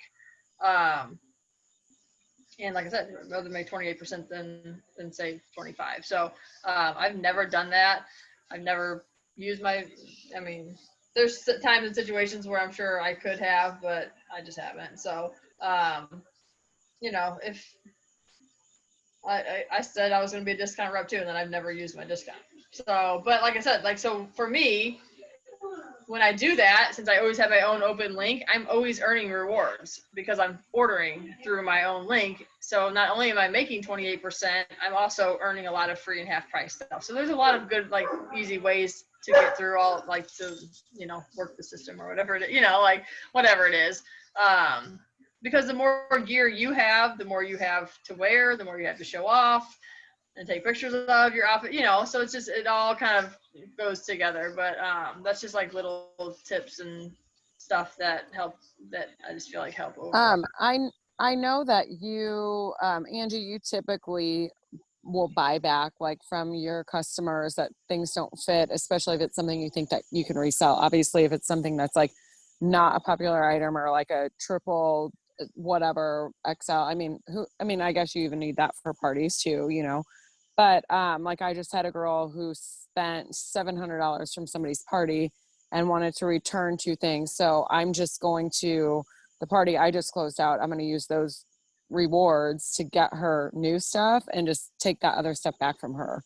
And like I said, I'd rather make 28% than save 25. So I've never done that. I've never used there's times and situations where I'm sure I could have, but I just haven't. So, if I said I was going to be a discount rep too, and then I've never used my discount. So, but like I said, so for me, when I do that, since I always have my own open link, I'm always earning rewards because I'm ordering through my own link. So not only am I making 28%, I'm also earning a lot of free and half price stuff. So there's a lot of good, like, easy ways to get through all, like, to, you know, work the system or whatever it is, you know, like, whatever it is. Because the more gear you have, the more you have to wear, the more you have to show off and take pictures of your outfit, you know, so it's just, it all kind of goes together. But that's just like little tips and stuff that help, that I just feel like help overall. I know that you, Angie, you typically will buy back like from your customers that things don't fit, especially if it's something you think that you can resell. Obviously, if it's something that's like not a popular item or like a triple whatever XL, I mean, I guess you even need that for parties too, you know. But like I just had a girl who spent $700 from somebody's party and wanted to return 2 things. So I'm just going to the party I just closed out. I'm going to use those rewards to get her new stuff and just take that other stuff back from her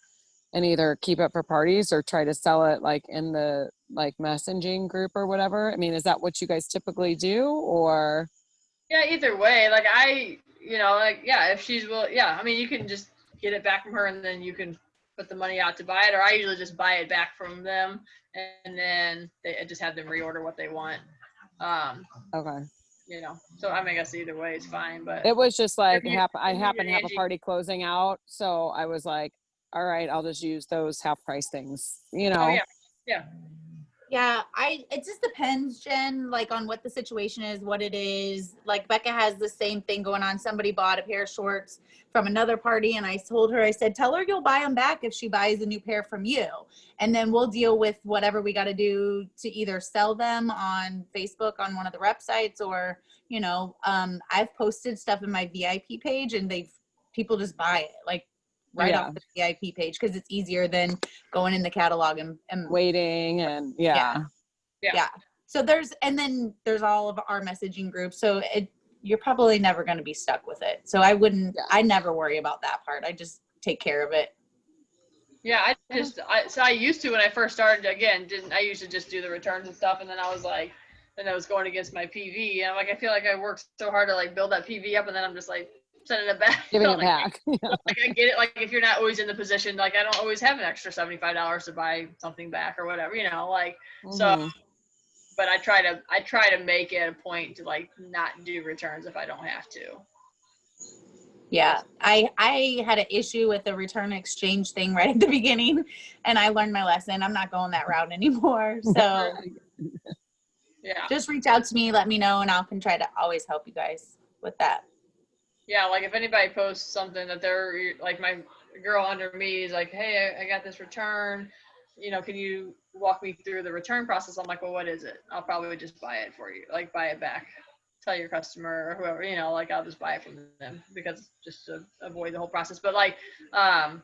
and either keep it for parties or try to sell it like in the like messaging group or whatever. I mean, is that what you guys typically do, or? Yeah, either way, like you know, like, yeah, if she's yeah, I mean, you can just get it back from her and then you can put the money out to buy it, or I usually just buy it back from them and then I just have them reorder what they want. Okay. You know, so I mean, I guess either way is fine, but it was just like I you happen and to have a Angie- party closing out, so I was like, all right, I'll just use those half price things, you know. Oh yeah, yeah. Yeah, it just depends, Jen, like on what the situation is, what it is. Like Becca has the same thing going on. Somebody bought a pair of shorts from another party and I told her, I said, tell her you'll buy them back if she buys a new pair from you. And then we'll deal with whatever we got to do to either sell them on Facebook on one of the rep sites or, you know, I've posted stuff in my VIP page and people just buy it like right off the VIP page because it's easier than going in the catalog and waiting and yeah. So there's all of our messaging groups. So you're probably never going to be stuck with it. So I never worry about that part. I just take care of it. Yeah, I used to when I first started, again, I used to just do the returns and stuff, and then I was like, then I was going against my PV, and I'm like, I feel like I worked so hard to like build that PV up, and then I'm just like sending it back. Giving it like, back. Like I get it, like if you're not always in the position, like I don't always have an extra $75 to buy something back or whatever, you know, like, so, but I try to make it a point to like not do returns if I don't have to. Yeah, I had an issue with the return exchange thing right at the beginning, and I learned my lesson. I'm not going that route anymore. So yeah, just reach out to me, let me know, and I can try to always help you guys with that. Yeah, like if anybody posts something that they're like, my girl under me is like, hey, I got this return, you know, can you walk me through the return process? I'm like, well, what is it? I'll probably just buy it for you, like buy it back. Tell your customer or whoever, you know, like I'll just buy it from them because just to avoid the whole process. But like a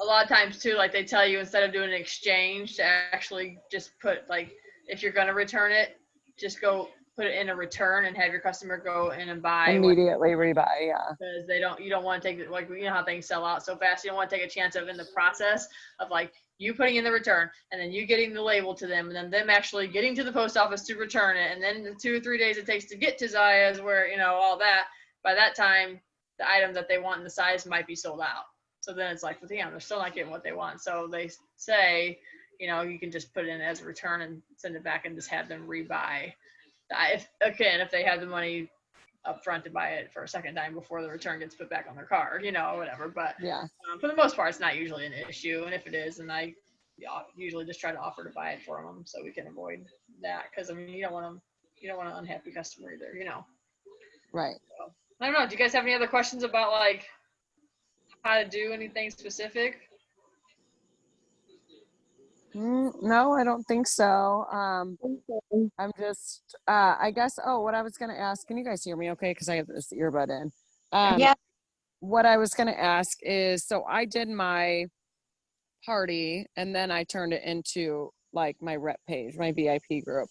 lot of times too, like they tell you instead of doing an exchange to actually just put, like, if you're going to return it, just go put it in a return and have your customer go in and buy immediately rebuy. Yeah, because you don't want to take it, like, you know how things sell out so fast. You don't want to take a chance of in the process of like you putting in the return and then you getting the label to them and then them actually getting to the post office to return it, and then the 2 or 3 days it takes to get to ZYIA's, where, you know, all that, by that time the item that they want in the size might be sold out. So then it's like, well, damn, they're still not getting what they want. So they say, you know, you can just put it in as a return and send it back and just have them rebuy. If they have the money up front to buy it for a second time before the return gets put back on their card, you know, or whatever. But for the most part, it's not usually an issue. And if it is, then I usually just try to offer to buy it for them so we can avoid that. Because I mean, you don't want an unhappy customer either, you know. Right. So, I don't know. Do you guys have any other questions about like how to do anything specific? No, I don't think so. I'm just, I guess, what I was going to ask, can you guys hear me okay? Because I have this earbud in. Yeah. What I was going to ask is, so I did my party and then I turned it into like my rep page, my VIP group.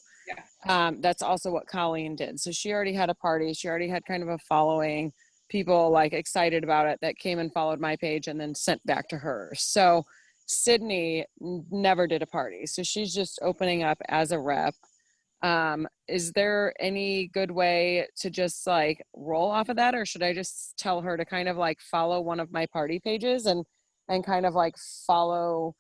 Yeah. That's also what Colleen did. So she already had a party. She already had kind of a following, people like excited about it that came and followed my page and then sent back to her. So Sydney never did a party, so she's just opening up as a rep. Is there any good way to just like roll off of that, or should I just tell her to kind of like follow one of my party pages and kind of like follow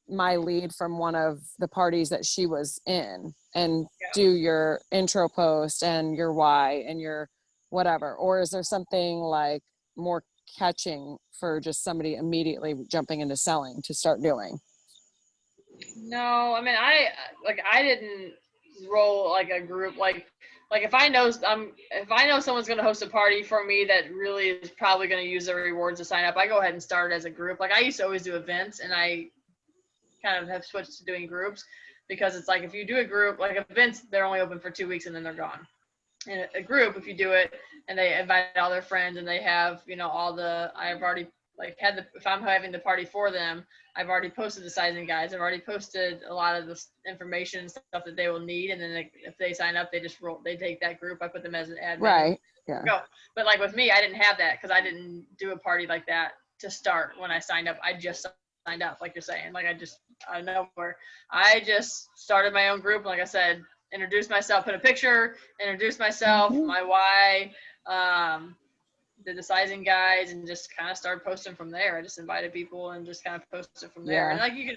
my lead from one of the parties that she was in and do your intro post and your why and your whatever? Or is there something like more catching for just somebody immediately jumping into selling to start doing? No, I mean, I didn't roll like a group, like if I know someone's going to host a party for me that really is probably going to use the rewards to sign up, I go ahead and start it as a group. Like I used to always do events, and I kind of have switched to doing groups, because it's like if you do a group, like events, they're only open for 2 weeks and then they're gone. In a group, if you do it and they invite all their friends and they have, I've already like if I'm having the party for them, I've already posted the sizing guides. I've already posted a lot of the information and stuff that they will need. And then if they sign up, they take that group. I put them as an admin. Right. Yeah. Go. But like with me, I didn't have that because I didn't do a party like that to start when I signed up. I just signed up, like you're saying. Like I know where I just started my own group. Like I said, introduce myself, put a picture, introduce myself, my why, did the sizing guides, and just kind of started posting from there. I just invited people and just kind of posted from there. And like you can,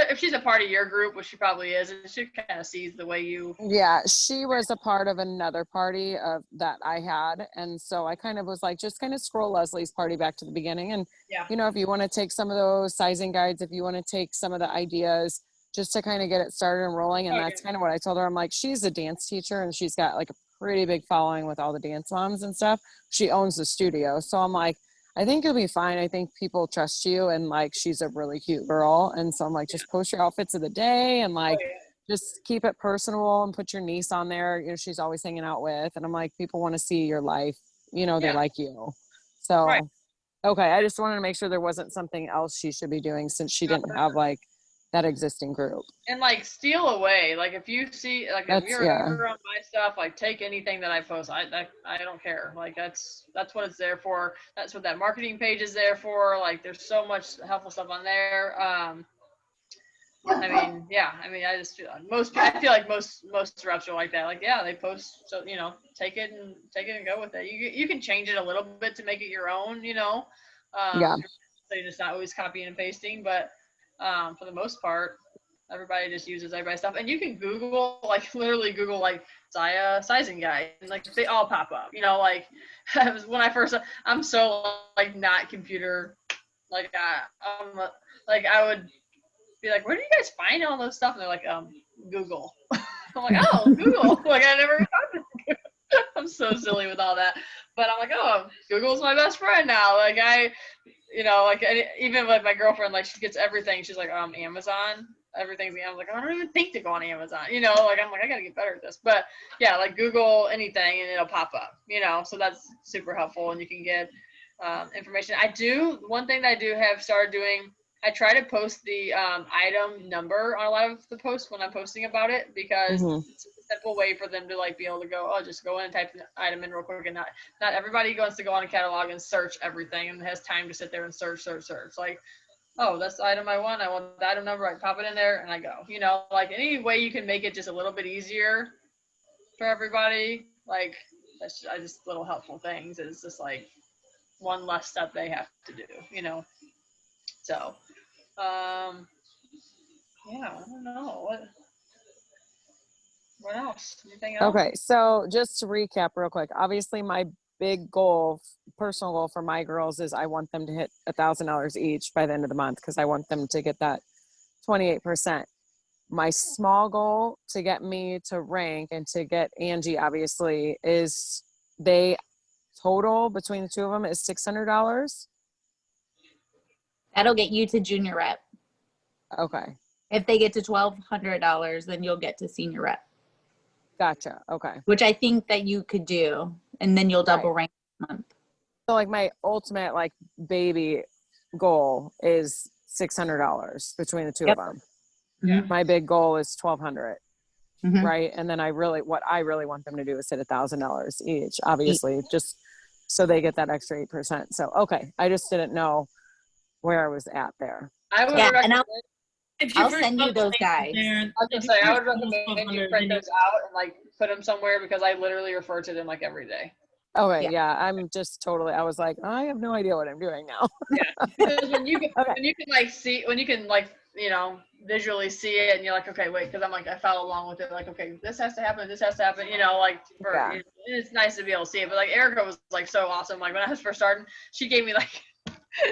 if she's a part of your group, which she probably is, and she kind of sees the way you. Yeah, she was a part of another party that I had, and so I kind of was like, just kind of scroll Leslie's party back to the beginning, and if you want to take some of those sizing guides, if you want to take some of the ideas, just to kind of get it started and rolling. And that's kind of what I told her. I'm like, she's a dance teacher and she's got like a pretty big following with all the dance moms and stuff. She owns the studio. So I'm like, I think you'll be fine. I think people trust you. And like, she's a really cute girl. And so I'm like, just post your outfits of the day and like, just keep it personal and put your niece on there. She's always hanging out with. And I'm like, people want to see your life. They like you. So, okay. I just wanted to make sure there wasn't something else she should be doing since she didn't have like that existing group. And like steal away, like if you see, like if you're ever on my stuff, like take anything that I post. I don't care. Like that's what it's there for. That's what that marketing page is there for. Like there's so much helpful stuff on there. I feel like most reps are like that. Like they post, so take it and go with it. You can change it a little bit to make it your own. So you're just not always copying and pasting, but for the most part, everybody just uses everybody's stuff. And you can Google, like literally Google like ZYIA sizing guide, and like they all pop up. Like when I first, I'm so like not computer, like I would be like, where do you guys find all those stuff? And they're like, Google. I'm like, oh, Google. Like I never thought of it. I'm so silly with all that, but I'm like, oh, Google's my best friend now. Like even with my girlfriend, like she gets everything. She's like, Amazon, everything's. I'm like, I don't even think to go on Amazon. Like I'm like, I gotta get better at this. But yeah, like Google anything and it'll pop up. So that's super helpful, and you can get information. One thing that I do have started doing. I try to post the item number on a lot of the posts when I'm posting about it, because it's a simple way for them to like be able to go, just go in and type the item in real quick, and not everybody wants to go on a catalog and search everything and has time to sit there and search. Like, oh, that's the item I want the item number, I pop it in there and I go. Like any way you can make it just a little bit easier for everybody, like that's just little helpful things. It's just like one less step they have to do, So I don't know what else. Anything else? Okay, so just to recap real quick, obviously my big personal goal for my girls is I want them to hit $1,000 each by the end of the month, because I want them to get that 28%. My small goal to get me to rank and to get Angie, obviously, is they total between the two of them is $600. That'll get you to junior rep. Okay. If they get to $1,200, then you'll get to senior rep. Gotcha. Okay. Which I think that you could do, and then you'll double rank this month. So like my ultimate like baby goal is $600 between the two of them. Yeah. My big goal is $1,200. Right. And then what I really want them to do is hit $1,000 each, obviously, just so they get that extra 8%. So, okay. I just didn't know where I was at there. I would Yeah, and recommend. If your I'll first send you level those thing is guys. there, I was if gonna say your I would first level's recommend you 1200, print then those out and like put them somewhere because I literally refer to them like every day. Okay, Yeah. yeah. I'm just totally. I was like, I have no idea what I'm doing now. Yeah, because when you can, Okay. when you can like see, when you can like visually see it, and you're like, okay, wait, because I'm like I follow along with it, like okay, this has to happen, like for Yeah. it's nice to be able to see it. But like Erica was like so awesome. Like when I was first starting, she gave me like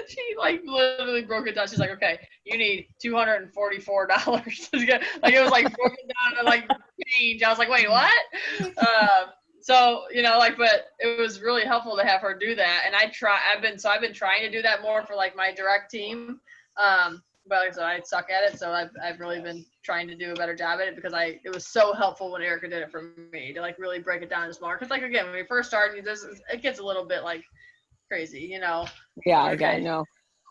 she like literally broke it down. She's like, okay, you need $244. Like it was like broken down to like change. I was like, wait, what? So but it was really helpful to have her do that. And I've been trying to do that more for like my direct team. But like I said, I suck at it, so I've really been trying to do a better job at it because it was so helpful when Erica did it for me to like really break it down to smaller. Because like again, when we first started, it gets a little bit like crazy, Yeah, Okay. I know.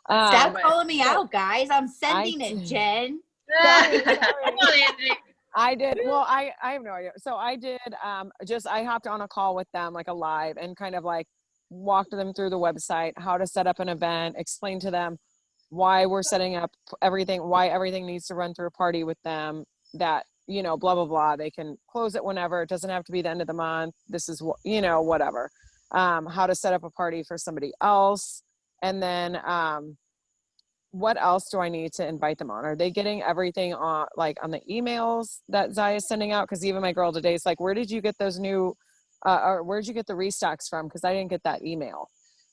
Stop but- calling me out, guys. I'm sending it, Jen. Sorry. Come on, Angie. I did. Well, I have no idea. So I did, I hopped on a call with them, like a live, and kind of like walked them through the website, how to set up an event, explain to them why we're setting up everything, why everything needs to run through a party with them, that, blah, blah, blah. They can close it whenever. It doesn't have to be the end of the month. This is, whatever. How to set up a party for somebody else. And then, what else do I need to invite them on? Are they getting everything on the emails that ZYIA is sending out? Because even my girl today is like, where did you get those new, or where'd you get the restocks from? Because I didn't get that email.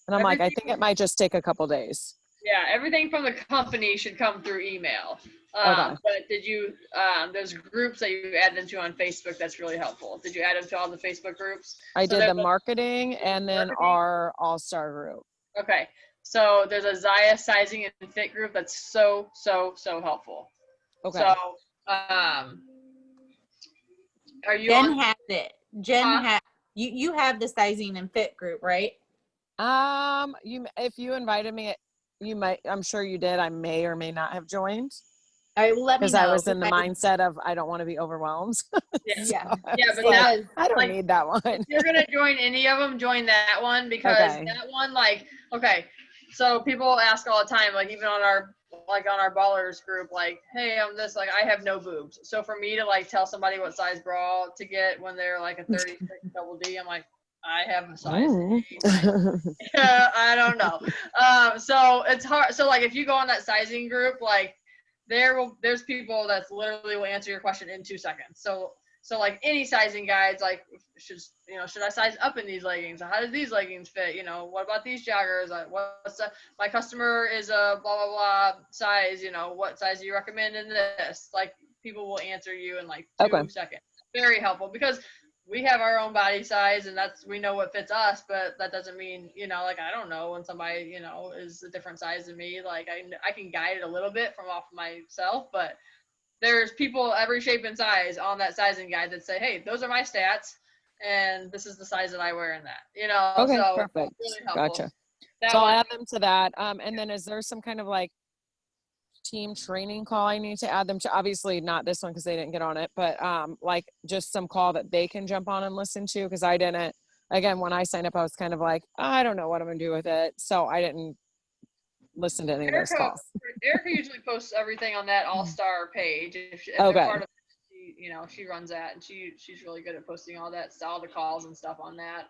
And I'm like, I think it might just take a couple days. Yeah, everything from the company should come through email. Okay. But did you, there's groups that you add them to on Facebook that's really helpful. Did you add them to all the Facebook groups? I So did the marketing and then marketing? our all-star group. Okay. So there's a ZYIA sizing and fit group that's so helpful. Okay. So, are you Jen on? has it. Jen you have the sizing and fit group, right? If you invited me, you might, I'm sure you did. I may or may not have joined. All right, well, let me know. Because I was in the mindset of, I don't want to be overwhelmed. Yeah. Yeah. But like, I don't like, need that one. if you're gonna join any of them, join that one because Okay. that one, so people ask all the time, like even on our ballers group, like, hey, I'm this, like, I have no boobs. So for me to like tell somebody what size bra to get when they're like a 36 double D, I'm like, I have a size A. I don't know. So it's hard. So like if you go on that sizing group, like there's people that's literally will answer your question in 2 seconds. So like any sizing guides, like should I size up in these leggings? How do these leggings fit? What about these joggers? My customer is a blah blah blah size. What size do you recommend in this? Like people will answer you in like 2 seconds. Very helpful because we have our own body size and we know what fits us, but that doesn't mean, like, I don't know when somebody, is a different size than me. Like I can guide it a little bit from off myself, but there's people every shape and size on that sizing guide that say, hey, those are my stats and this is the size that I wear in that, Okay, so perfect. really helpful. Gotcha. So I'll add them to that. And then is there some kind of like team training call I need to add them to? Obviously not this one because they didn't get on it, but like just some call that they can jump on and listen to, because I didn't. Again, when I signed up, I was kind of like, I don't know what I'm gonna do with it, so I didn't listen to any of those calls. Erica usually posts everything on that all-star page. If they're part of it, she runs that, and she's really good at posting all the calls and stuff on that.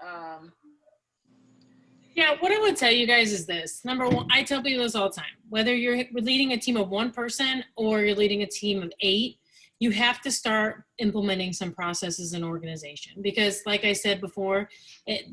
Yeah, what I would tell you guys is this. Number one, I tell people this all the time. Whether you're leading a team of one person or you're leading a team of 8, you have to start implementing some processes and organization. Because like I said before,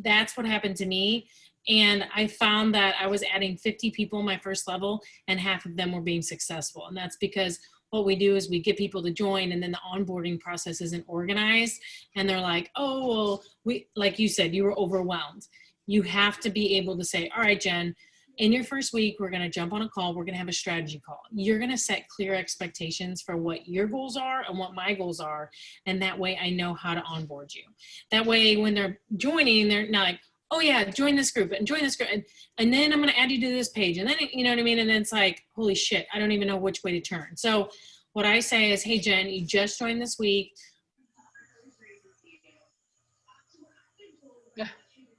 that's what happened to me. And I found that I was adding 50 people in my first level and half of them were being successful. And that's because what we do is we get people to join and then the onboarding process isn't organized. And they're like, oh, well, like you said, you were overwhelmed. You have to be able to say, all right, Jen, in your first week, we're going to jump on a call. We're going to have a strategy call. You're going to set clear expectations for what your goals are and what my goals are. And that way I know how to onboard you. That way when they're joining, they're not like, oh yeah, join this group and join this group. And then I'm going to add you to this page. And then, you know what I mean? And then it's like, holy shit, I don't even know which way to turn. So what I say is, hey, Jen, you just joined this week.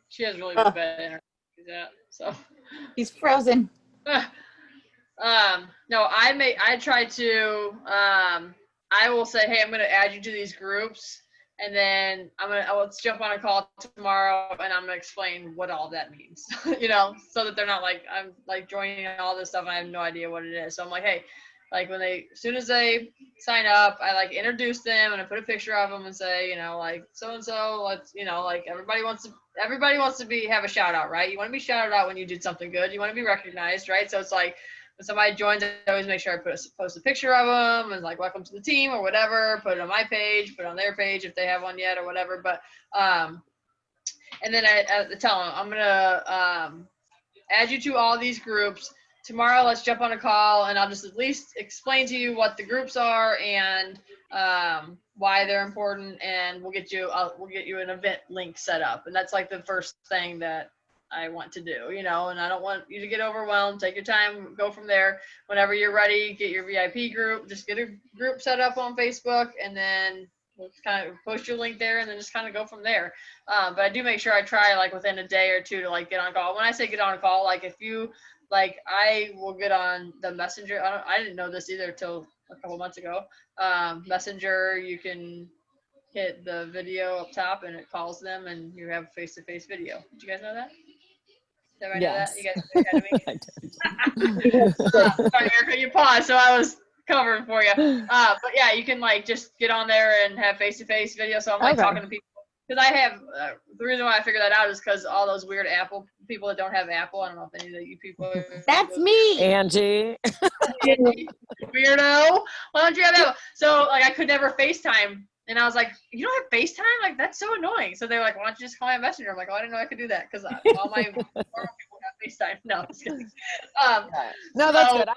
She has really bad internet. So He's frozen. No, I try to, I will say, hey, I'm going to add you to these groups. And then let's jump on a call tomorrow and I'm going to explain what all that means, so that they're not like, I'm like joining all this stuff and I have no idea what it is. So I'm like, hey, like as soon as they sign up, I like introduce them and I put a picture of them and say, like so-and-so, let's, like everybody wants to have a shout out, right? You want to be shouted out when you did something good. You want to be recognized, right? So it's like, when somebody joins, I always make sure I post a picture of them and like, welcome to the team or whatever, put it on my page, put it on their page if they have one yet or whatever. But, and then I tell them, I'm going to add you to all these groups. Tomorrow, let's jump on a call and I'll just at least explain to you what the groups are and why they're important. And we'll get you an event link set up. And that's like the first thing that I want to do, and I don't want you to get overwhelmed. Take your time, go from there. Whenever you're ready, get your VIP group, just get a group set up on Facebook and then we'll kind of post your link there and then just kind of go from there. But I do make sure I try like within a day or two to like get on a call. When I say get on a call, like if you like, I will get on the Messenger. I didn't know this either till a couple months ago. Messenger, you can hit the video up top and it calls them and you have face-to-face video. Did you guys know that? Did everybody know that? You guys are ahead of me? Sorry, Erica, you paused, so I was covering for you. But yeah, you can like just get on there and have face-to-face video. So I'm like talking to people. Because I have, the reason why I figured that out is because all those weird Apple people that don't have Apple, I don't know if any of you people are. That's me. Angie. Weirdo. Why don't you have Apple? So like I could never FaceTime. And I was like, you don't have FaceTime? Like, that's so annoying. So they were like, why don't you just call me on Messenger? I'm like, oh, I didn't know I could do that because all my normal people have FaceTime. No, I'm just kidding. No, that's good.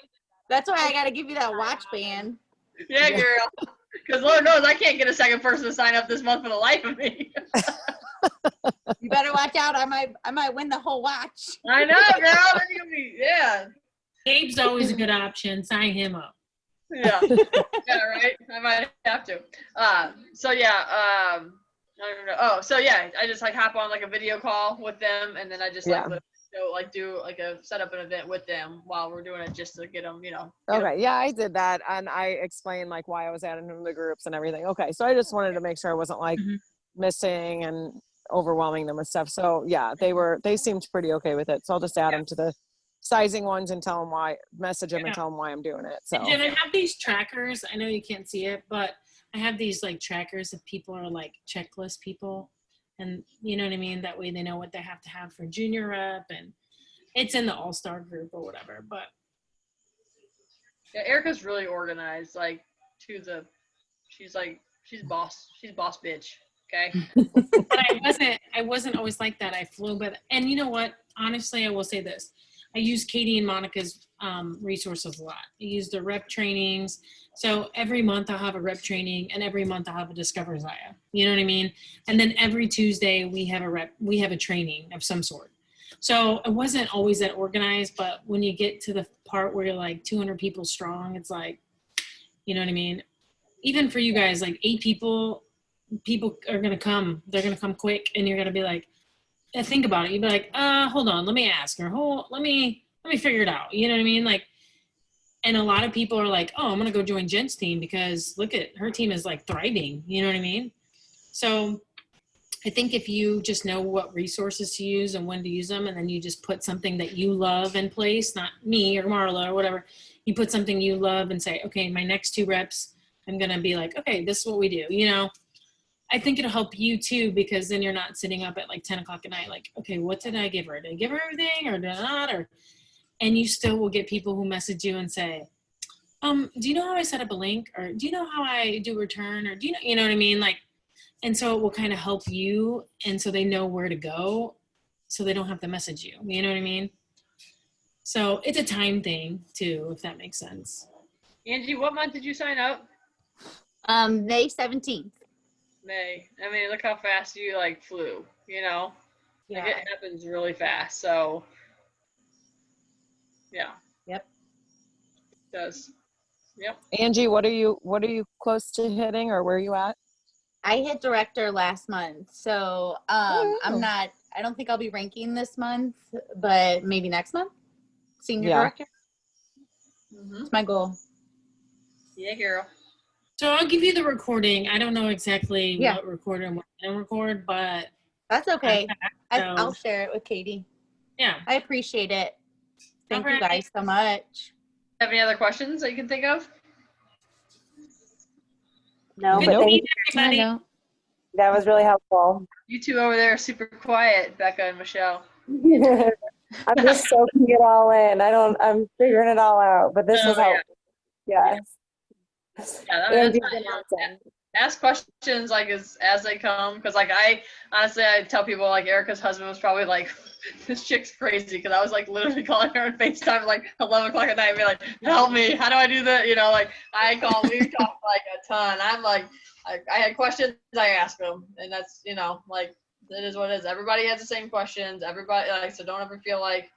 That's why I got to give you that watch band. Yeah, girl. Because Lord knows I can't get a second person to sign up this month for the life of me. You better watch out. I might win the whole watch. I know, girl. That's gonna be, yeah. Gabe's always a good option. Sign him up. Yeah. Yeah, right? I might have to. So yeah, I don't know. Oh, so yeah, I just like hop on like a video call with them and then I just do like set up an event with them while we're doing it just to get them, Okay. Yeah, I did that. And I explained like why I was adding them to the groups and everything. Okay. So I just wanted to make sure I wasn't like missing and overwhelming them with stuff. So yeah, they seemed pretty okay with it. So I'll just add them to the sizing ones and tell them message them and tell them why I'm doing it. So and I have these trackers. I know you can't see it, but I have these like trackers if people are like checklist people. And you know what I mean? That way they know what they have to have for junior rep and it's in the all-star group or whatever. But yeah, Erica's really organized, like she's boss bitch. Okay. But I wasn't always like that. I flew, and you know what? Honestly, I will say this. I use Katie and Monica's resources a lot. I use the rep trainings. So every month I'll have a rep training and every month I'll have a Discover ZYIA. You know what I mean? And then every Tuesday we have a training of some sort. So it wasn't always that organized, but when you get to the part where you're like 200 people strong, it's like, you know what I mean? Even for you guys, like 8 people are going to come. They're going to come quick and you're going to be like, think about it. You'd be like, hold on, let me ask her. Let me figure it out. You know what I mean? Like, and a lot of people are like, oh, I'm going to go join Jen's team because look at her team is like thriving. You know what I mean? So I think if you just know what resources to use and when to use them, and then you just put something that you love in place, not me or Marla or whatever, you put something you love and say, okay, my next 2 reps, I'm going to be like, okay, this is what we do. I think it'll help you too, because then you're not sitting up at like 10 o'clock at night, like, okay, what did I give her? Did I give her everything or did I not? And you still will get people who message you and say, do you know how I set up a link? Or do you know how I do return? Or do you know what I mean? Like, and so it will kind of help you. And so they know where to go so they don't have to message you. You know what I mean? So it's a time thing too, if that makes sense. Angie, what month did you sign up? May 17th. May. I mean, look how fast you like flew, Yeah. Like, it happens really fast. So yeah. Yep. It does. Yep. Angie, what are you close to hitting, or where are you at? I hit director last month. So I don't think I'll be ranking this month, but maybe next month. Senior director. It's my goal. Yeah, girl. So I'll give you the recording. I don't know exactly Yeah. what record and what I don't record, but That's okay. so, I'll share it with Katie. yeah. I appreciate it. Thank you Alright. guys so much. Have any other questions that you can think of? No, Good but to thank meet you. everybody. That was really helpful. You two over there are super quiet, Becca and Michelle. I'm just soaking it all in. I'm figuring it all out, but this was Oh, yeah. helpful. Yes. Yeah, Angie's that's been fine. awesome. Ask questions like as they come, because like I tell people like Erica's husband was probably like, this chick's crazy, because I was like literally calling her on FaceTime like 11 o'clock at night and be like, help me, how do I do that? You know, like we talk like a ton. I'm like, I had questions, I ask them, and that's, you know, like it is what it is. Everybody has the same questions. Everybody, like, so don't ever feel like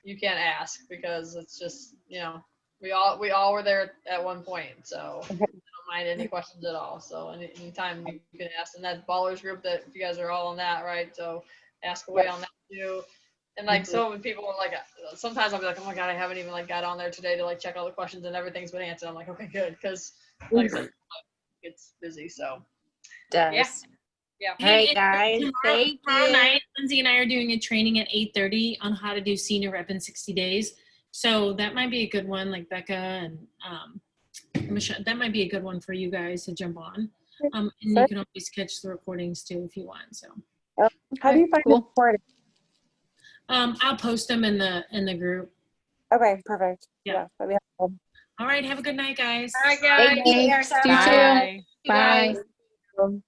you can't ask, because it's just, you know, we all were there at one point, so I don't mind any questions at all. So anytime you can ask. And that ballers group, that you guys are all on that, right? So ask away on that too. And like, so when people are like, sometimes I'll be like, oh my god, I haven't even like got on there today to like check all the questions and everything's been answered. I'm like, okay, good, because like I said, it's busy. So Does. yeah. All right, guys. Tomorrow night, Lindsay and I are doing a training at 8:30 on how to do senior rep in 60 days. So that might be a good one, like Becca and Michelle, that might be a good one for you guys to jump on. And you can always catch the recordings too if you want. So How do you find the recording? I'll post them in the group. Okay, perfect. Yeah. That'd be helpful. All right, have a good night, guys. All right, guys. Thanks. You too. Bye. Bye.